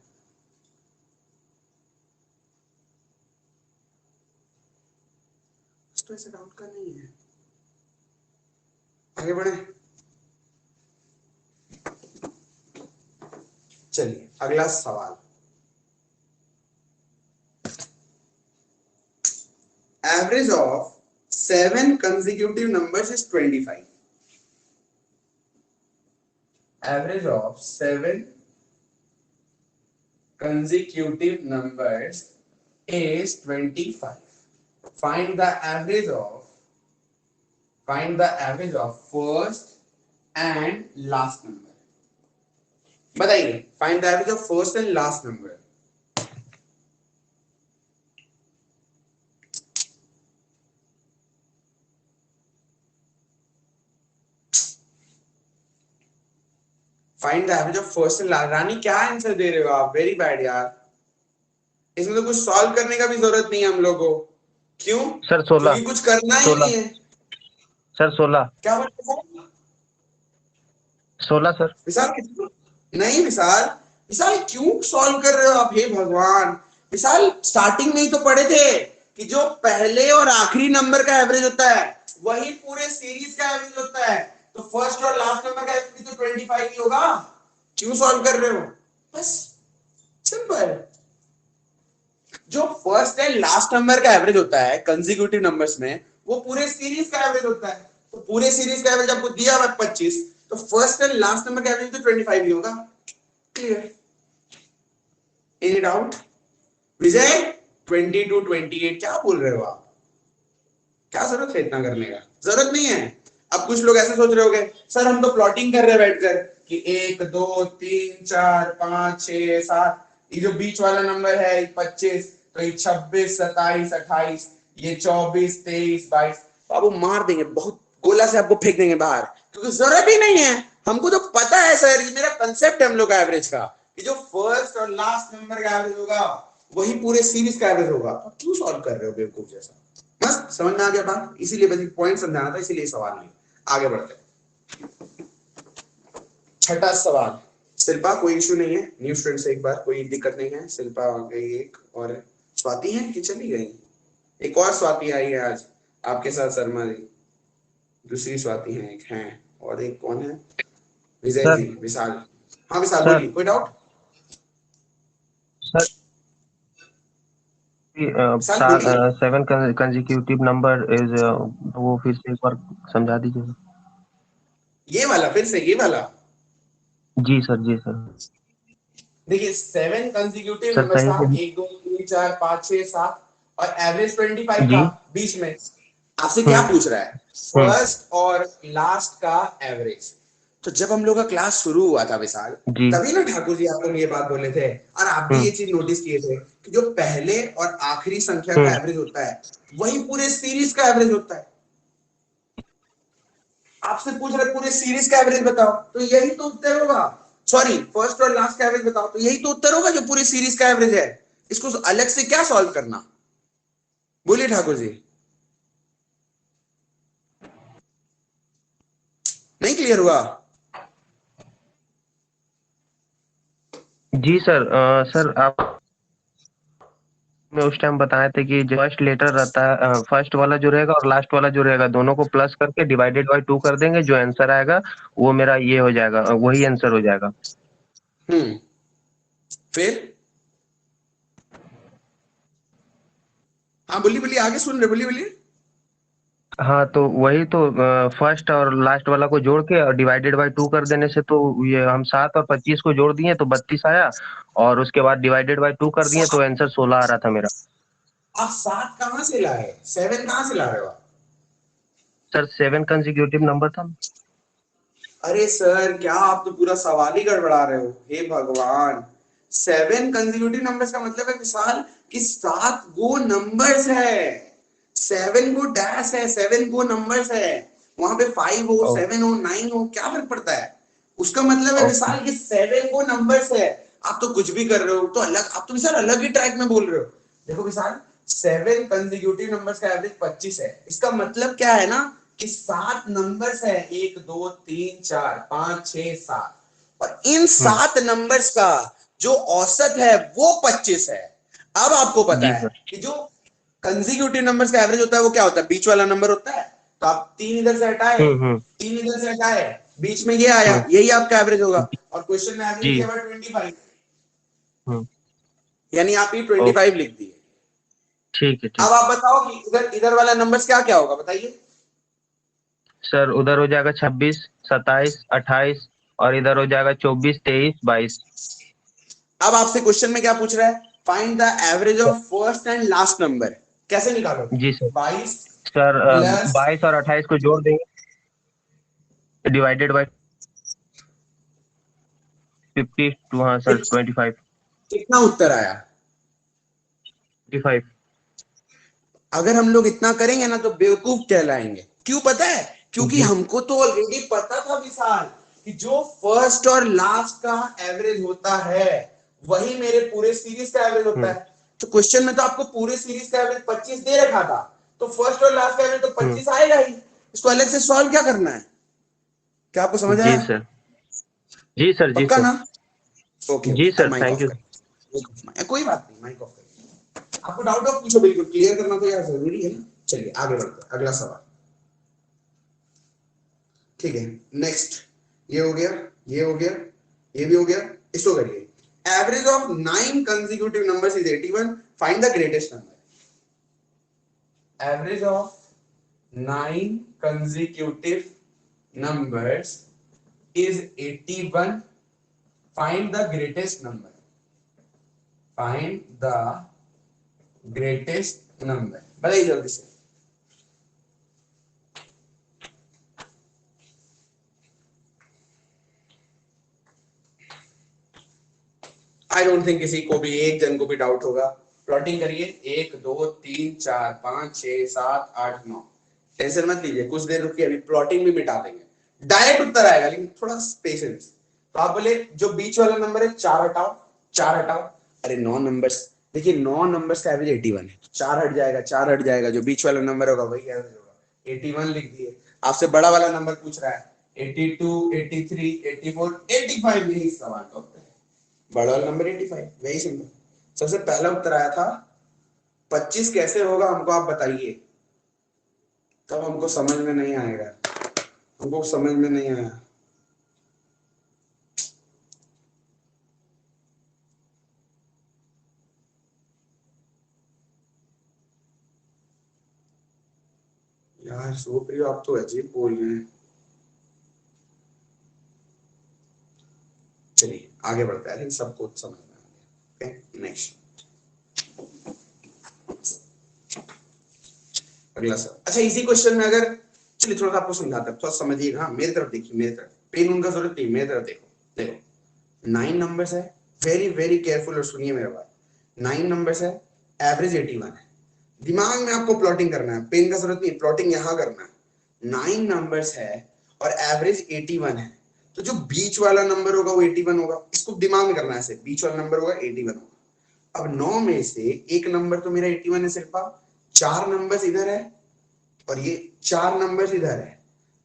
तो ऐसे डाउट का नहीं है। आगे बढ़े, चलिए अगला सवाल। Average of 7 consecutive numbers is 25। Average of 7 consecutive numbers is 25। Find the average of first and last number। बताइए, find the average of first and last number। Find the average of first and last. Rani क्या answer दे रहे हो आप? Very bad यार, इसमें तो कुछ solve करने का भी जरूरत नहीं है हम लोगों को। क्यों सर? 16 क्योंकि कुछ करना ही नहीं है। सर 16। क्या बोल रहे हो? 16 सर। विशाल कितना? नहीं विशाल, विशाल क्यों सॉल्व कर रहे हो आप? हे भगवान विशाल, स्टार्टिंग में ही तो पढ़े थे कि जो पहले और आखिरी नंबर का एवरेज होता है वही पूरे सीरीज का एवरेज होता है। तो फर्स्ट और लास्ट नंबर का एवरेज तो 25 ही होगा। क्यों सॉल्व कर रहे हो? बस सिंपल। जो फर्स्ट एंड लास्ट नंबर का एवरेज होता है कंसेक्यूटिव नंबर्स में, वो पूरे सीरीज का एवरेज होता है। तो पूरे सीरीज का एवरेज आपको दिया हुआ है 25, तो फर्स्ट एंड लास्ट नंबर का एवरेज तो 25 ही होगा। Clear? Any doubt? Vijay 20 to 28 क्या बोल रहे हो आप? क्या जरूरत है इतना करने का? जरूरत नहीं है। अब कुछ लोग ऐसे सोच रहे होंगे, सर हम तो प्लॉटिंग कर रहे हैं बैठकर कि 1 2 3 4 5 6 7, ये जो बीच वाला नंबर है 25, तो ये 26 27 28, ये 24 23 22। बाबू मार देंगे, बहुत गोला से आपको फेंक देंगे बाहर, क्योंकि जरूरत ही नहीं है। हमको तो पता है सर, ये मेरा कंसेप्ट है हम लोग का एवरेज का, कि जो फर्स्ट और लास्ट नंबर का एवरेज होगा वही पूरे सीरीज का एवरेज होगा। तो क्यों सॉल्व कर रहे हो बेवकूफ जैसा? मस्त समझ में आ गया बात? इसीलिए बस पॉइंट समझाना था, इसीलिए सवाल नहीं। आगे बढ़ते हैं। छठा सवाल। शिल्पा कोई इशू नहीं है, न्यू स्टूडेंट से एक बार कोई दिक्कत नहीं है। शिल्पा आ गई एक, और स्वाति है कि चली गई? एक और स्वाति आई है आज आपके साथ, शर्मा जी। दूसरी स्वाति है एक, है और एक कौन है? विजय जी, विशाल। हाँ विशाल बोलिए, कोई doubt? Sir 7 consecutive number is, वो फिर से एक बार समझा दीजिए। ये वाला फिर से, ये वाला। जी सर, जी सर। देखिए 7 कंसेक्यूटिव सर नंबर्स सही था, से 1 2 3 4 5 6 7, और एवरेज 25 जी। था बीच में। आपसे क्या पूछ रहा है? हम्म। फर्स्ट और लास्ट का एवरेज। तो जब हम लोग का क्लास शुरू हुआ था विशाल, जी। तभी ना ठाकुर जी आपको ये बात बोले थे, और आप भी ये चीज नोटिस किए थे कि जो पहले और आखिरी संख्या का एवरेज होता है वही पूरे सीरीज का एवरेज होता है। आपसे पूछ रहे पूरे सीरीज का एवरेज बताओ, तो यही तो उत्तर होगा। सॉरी, फर्स्ट और लास्ट का एवरेज बताओ, तो यही तो उत्तर होगा जो पूरी सीरीज का एवरेज है। इसको अलग से क्या सॉल्व करना? बोलिए ठाकुर जी। नहीं क्लियर हुआ? जी सर। सर आप में उस टाइम बताए थे कि जो फर्स्ट लेटर रहता है, फर्स्ट वाला जो रहेगा और लास्ट वाला जो रहेगा, दोनों को प्लस करके डिवाइडेड बाय 2 कर देंगे, जो आंसर आएगा वो मेरा ये हो जाएगा, वही आंसर हो जाएगा। फिर हाँ बोलिए बोलिए, आगे सुन रहे, बोलिए बोलिए। हाँ तो वही तो, फर्स्ट और लास्ट वाला को जोड़ के और डिवाइडेड बाय 2 कर देने से, तो ये हम 7 और 25 को जोड़ दिए तो 32 आया, और उसके बाद डिवाइडेड बाय 2 कर दिए तो आंसर 16 आ रहा था मेरा। आप 7 कहां से लाए? 7 कहां से ला रहे हो आप? सर 7 कंसेक्यूटिव नंबर था। अरे सर, क्या आप तो पूरा सवाल ही गड़बड़ा रहे हो। हे भगवान, 7 कंसेक्यूटिव नंबर्स का मतलब है विशाल कि 7 गो नंबर्स है, 7 गो डैश है, 7 गो नंबर्स है। वहां पे 5 हो 7 हो 9 हो, क्या फर्क पड़ता है? उसका मतलब है विशाल कि 7 गो नंबर्स है। आप तो कुछ भी कर रहे हो, तो अलग, आप तो विशाल अलग ही ट्रैक में बोल रहे हो। देखो विशाल, 7 कंसेक्यूटिव नंबर्स का एवरेज 25 है। इसका मतलब क्या है ना कि 7 नंबर्स है, 1 2 3 4 5 6 7, और इन 7 नंबर्स का जो औसत है वो 25 है। अब आपको पता है कि जो कंसेक्यूटिव नंबर्स का एवरेज होता है वो क्या होता है? बीच वाला नंबर होता है। तो आप 3 इधर से हटाए, 3 इधर से हटाए, बीच में ये आया, यही आपका एवरेज होगा। और क्वेश्चन में एवरेज दिया हुआ 25, यानी आप ये 25 लिख दिए। ठीक है। अब आप बताओ कि इधर इधर वाला नंबर्स क्या क्या होगा, बताइए। सर उधर हो जाएगा 26 27 28, और इधर हो जाएगा 24 23 22। अब आपसे क्वेश्चन में क्या पूछ रहा है? Find the average of first and last number. कैसे निकालोगे? जी सर। 22 सर प्लस 22 और 28 को जोड़ देंगे, डिवाइडेड बाय 50 टू, हाँ सर 25। कितना उत्तर आया? 25। अगर हम लोग इतना करेंगे ना तो बेवकूफ कहलाएंगे। क्यों पता है? क्योंकि हमको तो ऑलरेडी पता था विशाल कि जो फर्स्ट और लास्ट का एवरेज होता है वही मेरे पूरे सीरीज का एवरेज होता है। तो क्वेश्चन में तो आपको पूरे सीरीज का एवरेज 25 दे रखा था, तो फर्स्ट और लास्ट का एवरेज तो 25 आएगा ही। इसको अलग से सॉल्व क्या करना है? क्या आपको समझ आया? जी सर। जी सर, जी पक्का सर, ना? ओके जी sir, mic thank of you. कर, कोई बात नहीं, माइक ऑफ कर। आपको डाउट हो पूछो, बिल्कुल क्लियर करना तो यार जरूरी है ना। चलिए आगे बढ़ते हैं, अगला सवाल। ठीक है, नेक्स्ट। ये हो गया, ये हो गया, ये भी हो गया। इसको करिए, average of 9 consecutive numbers is 81, find the greatest number. Average of 9 consecutive numbers is 81, find the greatest number, find the greatest number। बताइए जल्दी से। आई डोंट थिंक किसी को भी, एक जन को भी डाउट होगा। प्लॉटिंग करिए, 1 2 3 4 5 6 7 8 9। टेंशन मत लीजिए, कुछ देर रुकिए, अभी प्लॉटिंग भी मिटा देंगे। डायरेक्ट उत्तर आएगा, लेकिन थोड़ा पेशेंस। तो आप बोले जो बीच वाला नंबर है 4 हटाओ, 4 हटाओ। अरे 9 नंबर्स, देखिए 9 नंबर्स का एवरेज 81 है। 4 हट जाएगा, 4 हट जाएगा, जो बीच वाला नंबर होगा वही एवरेज होगा। 81 लिख दिए। आपसे बड़ा वाला नंबर पूछ रहा है 82 83 84 85, यही सवाल का उत्तर है। बड़ा वाला नंबर 85, वेरी सिंपल। सबसे पहला उत्तर आया था 25 कैसे होगा, हमको आप बताइए, तब हमको समझ में नहीं आएगा, हमको समझ में नहीं आया। यार सुप्रियो, आप तो अजीब बोल रहे हैं। चलिए आगे बढ़ते हैं, सबको समझ में आ गया। ओके नेक्स्ट, अगला सवाल। अच्छा इसी क्वेश्चन में अगर, चलिए थोड़ा सा आपको समझाता हूँ, थोड़ा समझिएगा। हाँ मेरी तरफ देखिए, मेरी तरफ, पेन उनका जरूरत नहीं, मेरी तरफ देखो। देखो 9 नंबर्स है, वेरी वेरी केयरफुल और सुनिए मेरा बात। 9 नंबर्स है, एवरेज 81 है। दिमाग में आपको प्लॉटिंग करना है, पेन का जरूरत नहीं, प्लॉटिंग यहां करना है। 9 नंबर्स है और एवरेज 81 है, तो जो बीच वाला नंबर होगा वो 81 होगा। इसको दिमाग में करना है ऐसे, बीच वाला नंबर होगा 81 होगा। अब 9 में से एक नंबर तो मेरा 81 है सिर्फ, 4 नंबर्स इधर है और ये 4 नंबर्स इधर है।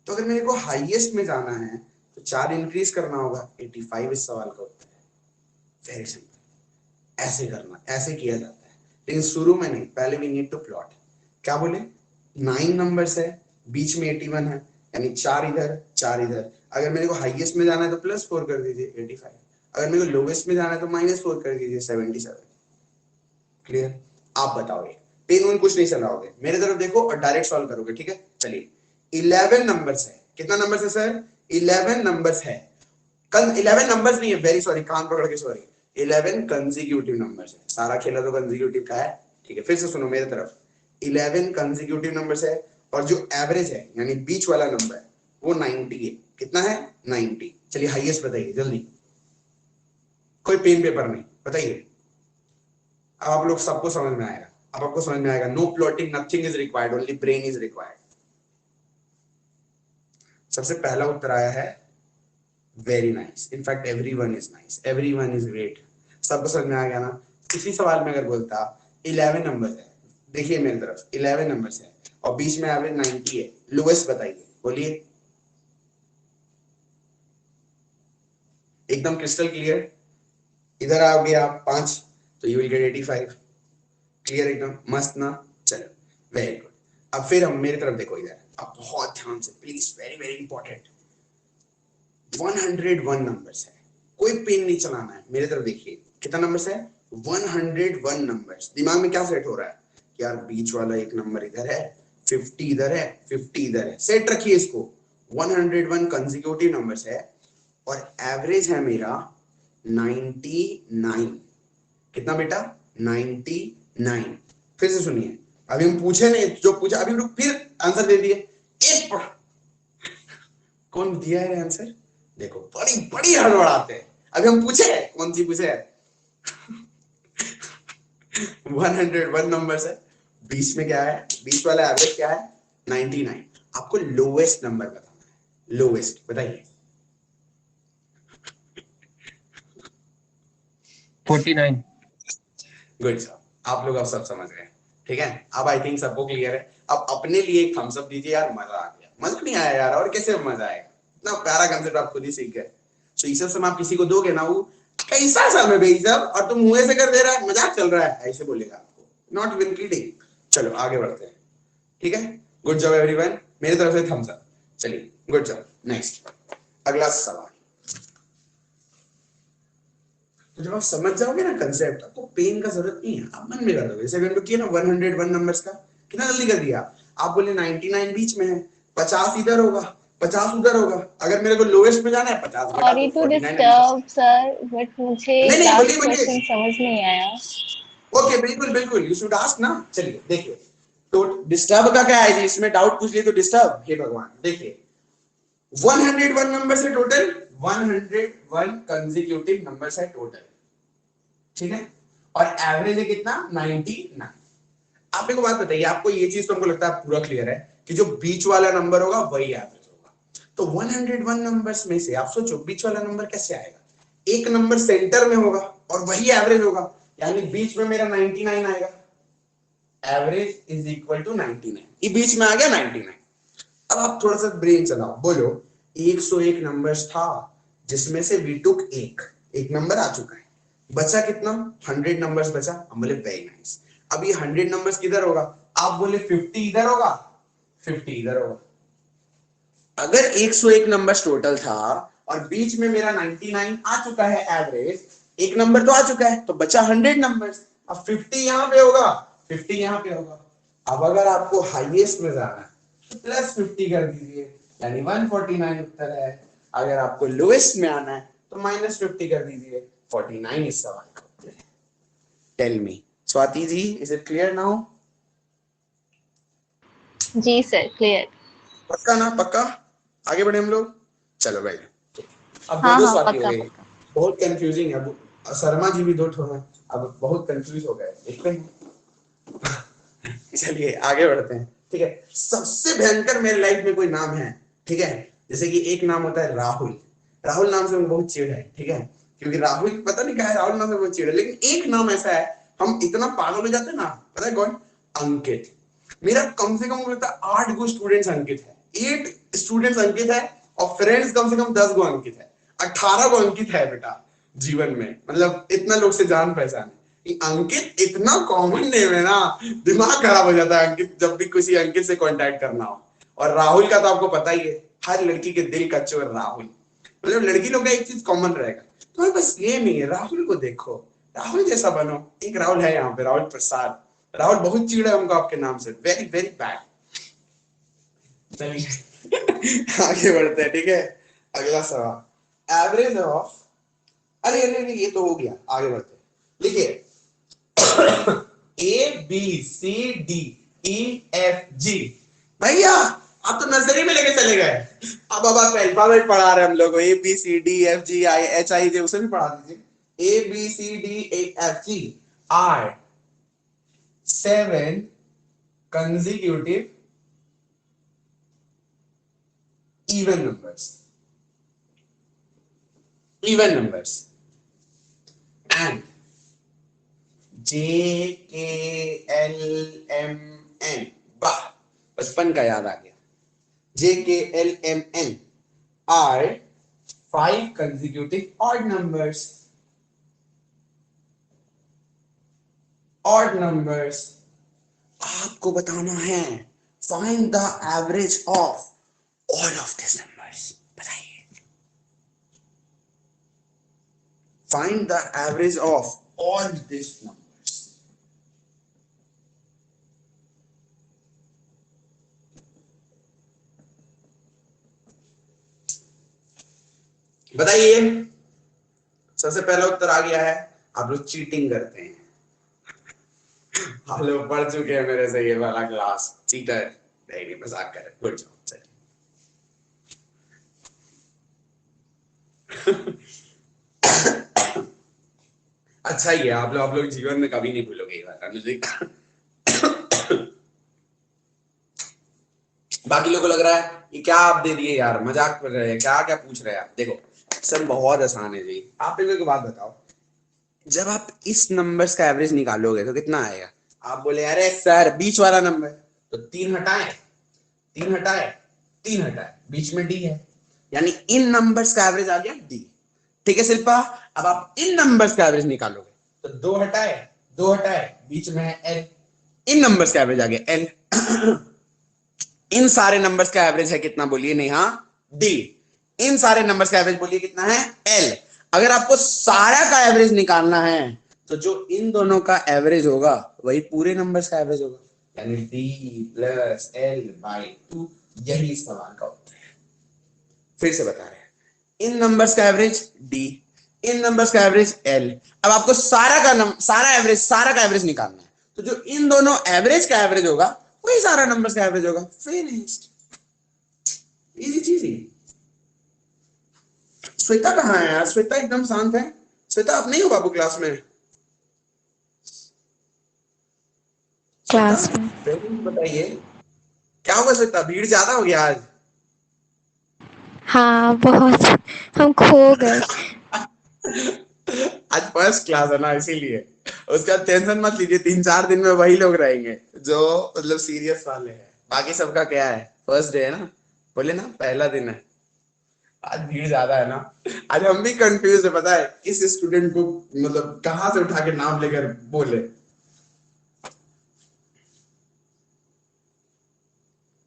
तो अगर मेरे को हाईएस्ट में जाना है तो 4 इंक्रीज करना होगा, 85 इस सवाल का उत्तर है। वेरी सिंपल, ऐसे करना, ऐसे किया जाता है। लेकिन शुरू में नहीं, पहले वी नीड टू प्लॉट। क्या बोले, 9 नंबर्स है, बीच में 81 है, यानी 4 इधर 4 इधर। अगर मेरे को हाईएस्ट में जाना है तो +4 कर दीजिए 85, अगर मेरे को लोवेस्ट में जाना है तो -4 कर दीजिए 77। क्लियर? आप बताओ, पेन वन कुछ नहीं चलाओगे, मेरे तरफ देखो और डायरेक्ट सॉल्व करोगे। ठीक है, चलिए 11 नंबर्स है। कितना नंबर्स है सर? 11 नंबर्स है। कल 11 नंबर्स नहीं है, वेरी सॉरी, कान पकड़ के सॉरी, 11 कंसेक्यूटिव नंबर्स है। सारा खेला तो कंसेक्यूटिव का है। ठीक है, फिर से सुनो मेरे तरफ, 11 कंसेक्यूटिव नंबर्स है और जो एवरेज है यानी बीच वाला नंबर है वो 90 है। कितना है? 90। चलिए हाईएस्ट बताइए जल्दी, कोई पेन पेपर नहीं, बताइए। अब आप लोग सबको समझ में आएगा, अब आपको समझ में आएगा। No plotting, nothing is required, only brain is required. सबसे पहला उत्तर आया है very nice, in fact everyone is nice, everyone is great. सबको समझ में आ गया ना? इसी सवाल में अगर बोलता 11 नंबर है, देखिए मेरी तरफ 11 नंबर है और बीच में एवरेज 90 है, लोएस्ट बताइए, बोलिए। एकदम क्रिस्टल क्लियर। इधर आओगे आप 5 तो यू विल गेट 85। क्लियर, एकदम मस्त ना? चलो वेरी गुड। अब फिर हम मेरी तरफ देखो, इधर अब बहुत ध्यान से please, very very important. 101 numbers है, कोई पेन नहीं चलाना है, मेरे तरफ देखिए। कितना नंबर्स है? 101 नंबर्स। दिमाग में क्या सेट हो रहा है? यार बीच वाला एक नंबर इधर है, 50 इधर है, 50 इधर है, सेट रखिए इसको। 101 कंसेक्यूटिव नंबर्स है और एवरेज है मेरा 99। कितना बेटा? 99। फिर से सुनिए, अभी हम पूछे नहीं, जो पूछा अभी फिर आंसर दे दिए। एक कौन दिया है आंसर? देखो बड़ी बड़ी हड़बड़ाते हैं। अभी हम पूछे, कौन सी पूछे? 101 नंबर है, बीच में क्या है? बीच वाला एवरेज क्या है? 99। आपको लोवेस्ट नंबर बताना है, लोवेस्ट बताइए। 49। गुड साहब, आप लोग अब सब समझ गए। ठीक है, अब आई थिंक सबको क्लियर है। अब अपने लिए एक थम्स अप दीजिए यार, मजा आ गया। मजा नहीं आया यार, और कैसे मजा आएगा? इतना प्यारा कंसेप्ट आप खुद ही सीख गए। तो ये सब सम आप किसी को दोगे ना, वो कैसा सम है भाई सब, और तुम मुंह से कर दे रहा है, मजाक चल रहा है, ऐसे बोलेगा आपको, नॉट इवन किडिंग। चलो आगे बढ़ते हैं, ठीक है, गुड जॉब एवरीवन, मेरी तरफ से थम्स अप। चलिए गुड जॉब, नेक्स्ट अगला सवाल। तो जब आप समझ जाओगे ना कंसेप्ट, आपको पेन का जरूरत नहीं है, आप मन में कर दोगे। जैसे मैंने किया ना 101 नंबर्स का, कितना जल्दी कर दिया। आप बोले 99 बीच में है, 50 इधर होगा, 50 उधर होगा, अगर मेरे को लोएस्ट में जाना है 50 घटा सॉरी दो, टू 49 डिस्टर्ब सर, बट मुझे नहीं लास्ट बोलिए बोलिए, क्वेश्चन समझ नहीं आया। ओके बिल्कुल बिल्कुल, यू शुड आस्क ना। चलिए देखिए, तो डिस्टर्ब का क्या है जी, इसमें डाउट पूछ लिए तो डिस्टर्ब, हे भगवान। देखिए 101 नंबर से टोटल 101 कंसेक्यूटिव नंबर्स है टोटल, ठीक है, और एवरेज है कितना 99। आप एक बात बताइए, आपको ये चीज तो हमको लगता है पूरा क्लियर है कि जो बीच वाला नंबर होगा वही एवरेज होगा। तो 101 नंबर्स में से आप सोचो बीच वाला नंबर कैसे आएगा, एक नंबर सेंटर में होगा और वही एवरेज होगा, यानी बीच में मेरा 99 आएगा, एवरेज इज इक्वल टू 99, ये बीच में आ गया 99। अब आप थोड़ा सा ब्रेन चलाओ, बोलो 101 नंबर्स था जिसमें से वी टुक एक नंबर आ चुका है, बचा कितना 100 नंबर्स बचा। हम बोले वेरी नाइस, अब ये 100 नंबर्स किधर होगा, आप बोले 50 इधर होगा, 50 इधर होगा। अगर 101 नंबर्स टोटल था और बीच में मेरा 99 आ चुका है एवरेज, एक नंबर तो आ चुका है, तो बचा 100 नंबर्स। अब 50 यहां पे होगा, 50 यहां पे होगा। अब अगर आपको हाईएस्ट में जाना है तो प्लस 50 कर दीजिए, यानी 149 उत्तर है। अगर आपको लोएस्ट में आना है तो माइनस 50 कर दीजिए, 49 इस सवाल का उत्तर है। Tell me Swati ji, is it clear now? जी सर, क्लियर। पक्का ना, पक्का? आगे बढ़े हम लोग, चलो भाई। अब हाँ दो हाँ, स्वाति हो पक्का गई, पक्का। बहुत कंफ्यूजिंग है। अब शर्मा जी भी दो ठो हैं, अब बहुत कंफ्यूज हो गए, देखते हैं। चलिए आगे बढ़ते हैं, ठीक है। सबसे भयंकर मेरे लाइफ में कोई नाम है, ठीक है, जैसे कि एक नाम होता है राहुल। राहुल नाम से मुझे बहुत चिढ़ है, ठीक है, क्योंकि राहुल पता नहीं क्या है, राहुल नाम से बहुत चिढ़ है। लेकिन एक नाम ऐसा है, हम इतना पागल हो जाते हैं ना, पता है कौन? अंकित। मेरा कम से कम लगता है 8 गो स्टूडेंट्स अंकित है, 8 स्टूडेंट्स अंकित है, और फ्रेंड्स कम से कम 10 गो अंकित है, 18 गो अंकित है बेटा जीवन में। मतलब इतना लोग से जान पहचान है। अंकित इतना कॉमन नेम है ना, दिमाग खराब हो जाता है अंकित, जब भी किसी अंकित से कांटेक्ट करना हो। और राहुल का तो आपको पता ही है, हर लड़की के दिल का चोर राहुल। मतलब लड़की लोग का एक चीज कॉमन रहेगा, तो बस ये नहीं है, राहुल को देखो, राहुल जैसा बनो। एक राहुल है यहाँ पे, राहुल प्रसाद। राहुल बहुत चिढ़ है हमको आपके नाम से, वेरी वेरी बैड। चलिए आगे बढ़ते हैं, ठीक है। अगला सवाल, एवरेज ऑफ, अरे अरे ये तो हो गया, आगे बढ़ते हैं। लिखिए A B C D E F G. भैया आप तो नर्सरी में लेके चले गए, अब आप अल्फाबेट पढ़ा रहे हैं हम लोग को, A B C D F G I H I J, उसे भी पढ़ा दीजिए। A B C D F G are 7 consecutive even numbers, and JKLMN, वाह बचपन का याद आ गया। JKLMN are 5 consecutive odd numbers. आपको बताना है, find the average of all of these numbers. बताइए, find the average of all these numbers. बताइए, सबसे पहला उत्तर आ गया है। आप लोग चीटिंग करते हैं, आप लोग पढ़ चुके हैं मेरे से ये वाला क्लास, चीटर नहीं, मजाक कर रहे, गुड जॉब। अच्छा ही है, आप लोग जीवन में कभी नहीं भूलोगे ये बात, मुझे बाकी लोगों को लग रहा है ये क्या आप दे दिए यार, मजाक कर रहे हैं, क्या क्या पूछ रहे हैं आप। देखो सर बहुत आसान है जी। आप एक बात बताओ, जब आप इस नंबर्स का एवरेज निकालोगे तो कितना आएगा? आप बोले अरे सर बीच वाला नंबर, तो 3 हटाए, 3 हटाए, 3 हटाए, बीच में डी है, यानी इन नंबर्स का एवरेज आ गया डी। ठीक है शिल्पा, अब आप इन नंबर्स का एवरेज निकालोगे तो दो हटाए बीच में है एल, इन नंबर्स का एवरेज आ गया एल। इन सारे नंबर्स का एवरेज है कितना बोलिए नेहा? डी। इन सारे नंबर्स का एवरेज बोलिए कितना है? एल। अगर आपको सारा का एवरेज निकालना है तो जो इन दोनों का एवरेज होगा वही पूरे नंबर्स का एवरेज होगा, यानी डी प्लस एल बाई 2। यही सवाल का उत्तर है। फिर से बता रहे हैं, इन नंबर्स का एवरेज डी, इन नंबर्स का एवरेज एल। अब आपको सारा का एवरेज निकालना है तो जो इन दोनों एवरेज का एवरेज होगा वही सारा नंबर्स का एवरेज होगा। फिनिश्ड, इजी चीज ही। श्वेता कहाँ है यार? श्वेता एकदम शांत है। श्वेता आप नहीं हो बाबू क्लास में? क्लास में बताइए क्या होगा श्वेता, भीड़ ज्यादा हो गया आज? हाँ बहुत, हम खो गए। आज फर्स्ट क्लास है ना इसीलिए, उसका टेंशन मत लीजिए, 3-4 दिन में वही लोग रहेंगे जो मतलब सीरियस वाले हैं। बाकी सबका क्या है, फर्स्ट डे है ना, बोले ना पहला दिन है। आज भीड़ ज्यादा है ना, आज हम भी कंफ्यूज है पता है किस स्टूडेंट को मतलब कहां से उठा के नाम लेकर बोले।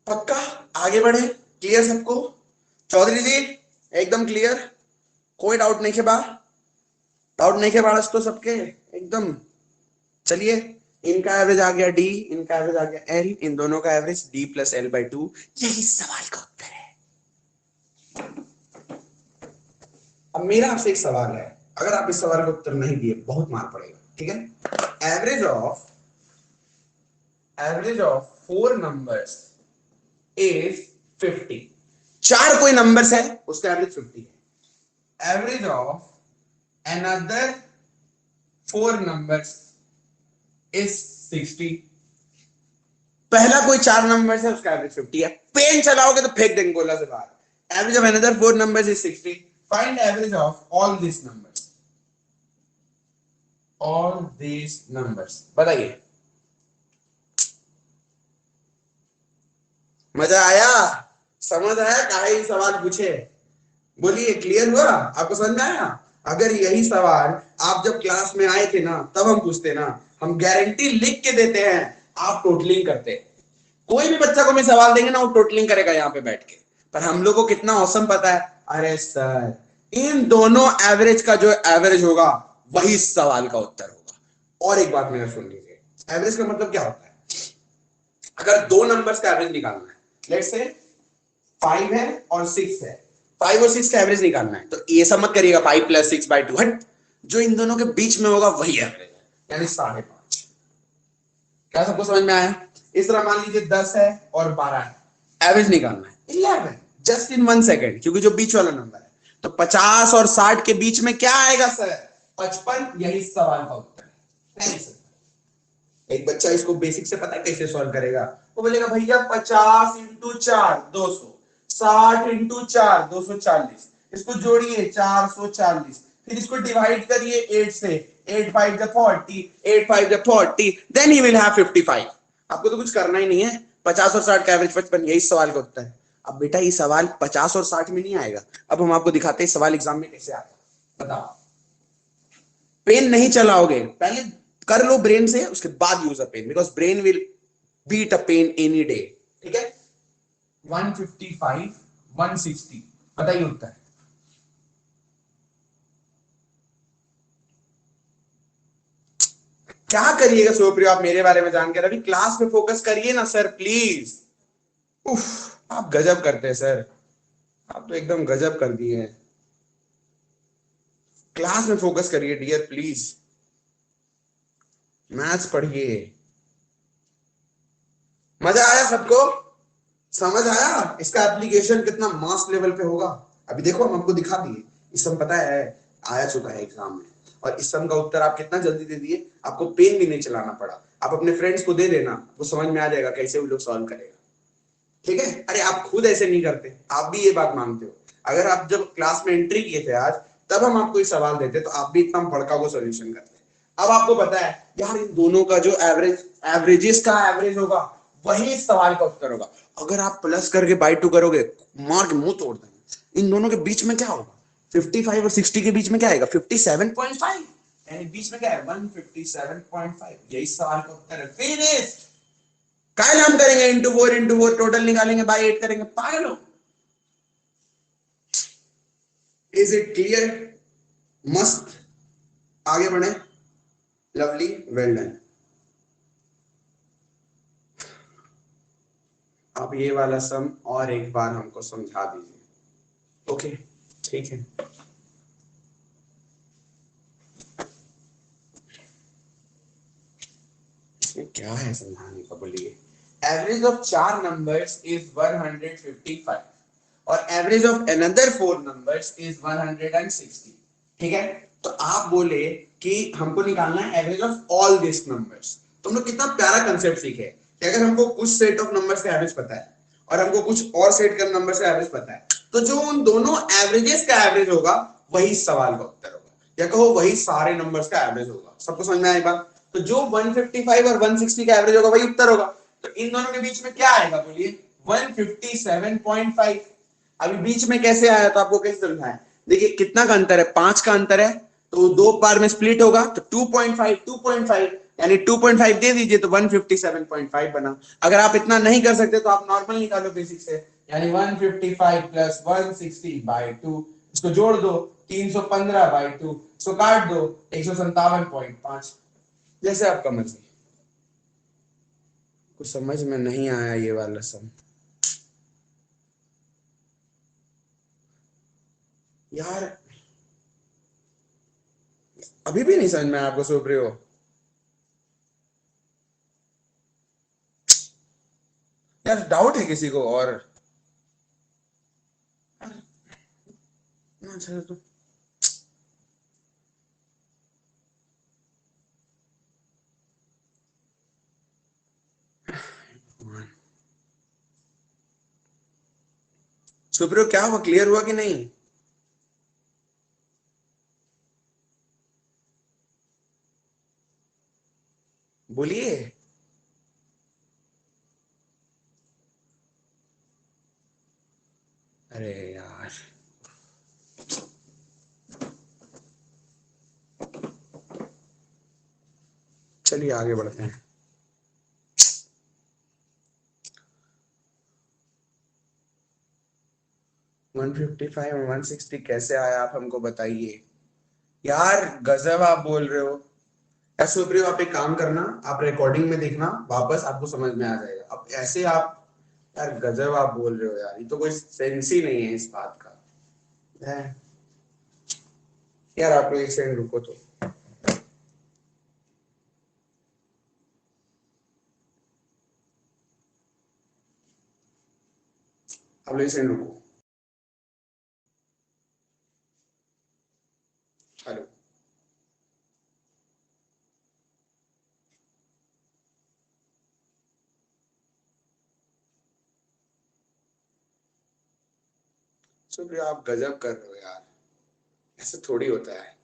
पक्का आगे बढ़े? क्लियर सबको? चौधरी जी एकदम क्लियर, कोई डाउट नहीं के बाद? डाउट नहीं के बाद तो सबके एकदम। चलिए, इनका एवरेज आ गया डी, इनका एवरेज आ गया एल, इन दोनों का average D plus L by 2। यही सवाल का उत्तर है। अब मेरा आपसे एक सवाल है, अगर आप इस सवाल का उत्तर नहीं दिए बहुत मार पड़ेगा, ठीक है? Average of 4 numbers is 50। 4 कोई नंबर्स है उसका एवरेज 50 है। Average of another 4 numbers is 60। पहला कोई 4 नंबर्स है उसका एवरेज 50 है। पेन चलाओगे तो फेंक देंगे गोला से बाहर। Average of another 4 numbers is 60। Find average of all these numbers। all these numbers बताइए। मजा आया? समझ आया काहे सवाल पूछे? बोलिए, क्लियर हुआ? आपको समझ में आया? अगर यही सवाल आप जब क्लास में आए थे ना तब हम पूछते ना, हम गारंटी लिख के देते हैं, आप टोटलिंग करते। कोई भी बच्चा को मैं सवाल देंगे ना वो टोटलिंग करेगा यहाँ पे बैठ के। पर हम लोग को कितना औसम पता है, अरे सर इन दोनों एवरेज का जो एवरेज होगा वही सवाल का उत्तर होगा। और एक बात मेरा सुन लीजिए, एवरेज का मतलब क्या होता है? अगर 2 नंबर्स का एवरेज निकालना है, लेट्स से 5 है और 6 है, 5 और 6 का एवरेज निकालना है, तो ये सब मत करिएगा 5 प्लस 6 बाई 2, हट। जो इन दोनों के बीच में होगा वही एवरेज है, यानी 5.5। क्या सबको समझ में आया? इस तरह मान लीजिए 10 है और 12 है, एवरेज निकालना है 11, जस्ट इन 1 सेकेंड, क्योंकि जो बीच वाला नंबर है। तो 50 और 60 के बीच में क्या आएगा सर? 55। यही सवाल का उत्तर है। एक बच्चा इसको बेसिक से पता है कैसे सॉल्व करेगा? वो बोलेगा भैया 50 इंटू 4 200, 60 इंटू 4 240, इसको जोड़िए 440, फिर इसको डिवाइड करिए 8 से, 8 5 40, 8 5 40, देन ही विल हैव 55। आपको तो कुछ करना ही नहीं है, 50 और 60 का एवरेज 55, यही सवाल का उत्तर है। अब बेटा ये सवाल 50 और 60 में नहीं आएगा, अब हम आपको दिखाते हैं सवाल एग्जाम में कैसे आता है। बताओ, पेन नहीं चलाओगे, पहले कर लो ब्रेन से, उसके बाद use a pen, because brain will beat a pen any day. ठीक है? 155 160, बताइए उत्तर। क्या करिएगा सुप्रियो आप मेरे बारे में जानकर? अभी क्लास में फोकस करिए ना सर प्लीज। उफ, आप गजब करते हैं सर, आप तो एकदम गजब कर दिए हैं। क्लास में फोकस करिए डियर प्लीज, मैथ्स पढ़िए। मजा आया सबको? समझ आया इसका एप्लीकेशन कितना मास लेवल पे होगा? अभी देखो हम आपको दिखा दिए, इस सम पता है आया चुका है एग्जाम में, और इस सम का उत्तर आप कितना जल्दी दे दिए, आपको पेन भी नहीं चलाना पड़ा। आप अपने फ्रेंड्स को दे देना, वो समझ में आ जाएगा कैसे वो लोग सॉल्व करेगा। ठीक है? अरे आप खुद ऐसे नहीं करते, आप भी ये बात मानते हो। अगर आप जब क्लास में एंट्री किए थे आज, तब हम आपको ये सवाल देते तो आप भी इतना भड़का को सोल्यूशन करते। अब आपको पता है यार इन दोनों का जो एवरेजेस का एवरेज होगा वही इस सवाल का उत्तर होगा। अगर आप प्लस करके बाई 2 करोगे, मार के मुंह तोड़ देंगे। इन दोनों के बीच में क्या होगा? 55 और 60 के बीच में क्या आएगा 57.5, यानी बीच में क्या है 157.5। यही सवाल का उत्तर है। फिनिश। कल हम करेंगे इंटू 4 टोटल निकालेंगे बाय 8 करेंगे, पागल हो। Is it clear? मस्त, आगे बढ़े। Lovely, well done. अब ये वाला सम और एक बार हमको समझा दीजिए। ओके ठीक है। इसमें क्या है समझाने का, बोलिए। एवरेज ऑफ 4 नंबर्स इज 155 और average of another 4 numbers is 160। ठीक है, तो आप बोले कि हमको निकालना है average of all this numbers. तुम लोग कितना प्यारा कंसेप्ट सीखे कि अगर हमको कुछ सेट ऑफ नंबर्स का एवरेज पता है और हमको कुछ और सेट का नंबर का एवरेज पता है, तो जो उन दोनों एवरेजेस का एवरेज होगा वही सवाल का उत्तर होगा, या कहो वही सारे नंबर्स का एवरेज होगा। सबको समझ में आएगा? तो जो 155 और 160 का एवरेज होगा वही उत्तर होगा। तो इन दोनों के बीच में क्या आएगा, बोलिए 157.5। अभी बीच में कैसे आया तो आपको कैसे समझाएं? देखिए कितना का अंतर है, 5 का अंतर है, तो 2 बार में स्प्लिट होगा तो 2.5 यानी 2.5 दे दीजिए तो 157.5 बना। अगर आप इतना नहीं कर सकते तो आप नॉर्मल निकालो बेसिक से, यानी 155 प्लस 160/2, इसको जोड़ दो 315/2, इसको काट दो 157.5। जैसे आपका मर्जी। कुछ समझ में नहीं आया ये वाला सम यार, अभी भी नहीं समझ में आपको सोच रहे हो? यार डाउट है किसी को और? अच्छा तो सुप्रियो क्या हुआ, क्लियर हुआ कि नहीं? बोलिए। अरे यार, चलिए आगे बढ़ते हैं। वन 155 और 160 कैसे आया आप हमको बताइए। यार गजब आप बोल रहे हो। यार सुप्रियो आप एक काम करना, आप रिकॉर्डिंग में देखना वापस, आपको समझ में आ जाएगा। अब ऐसे आप, यार गजब आप बोल रहे हो यार, ये तो कोई सेंस ही नहीं है इस बात का है। यार आप लोग एक सेकंड रुको तो। आप लोग एक सेकंड रुको। हेलो, सुप्रियो आप गजब कर रहे हो यार, ऐसे थोड़ी होता है।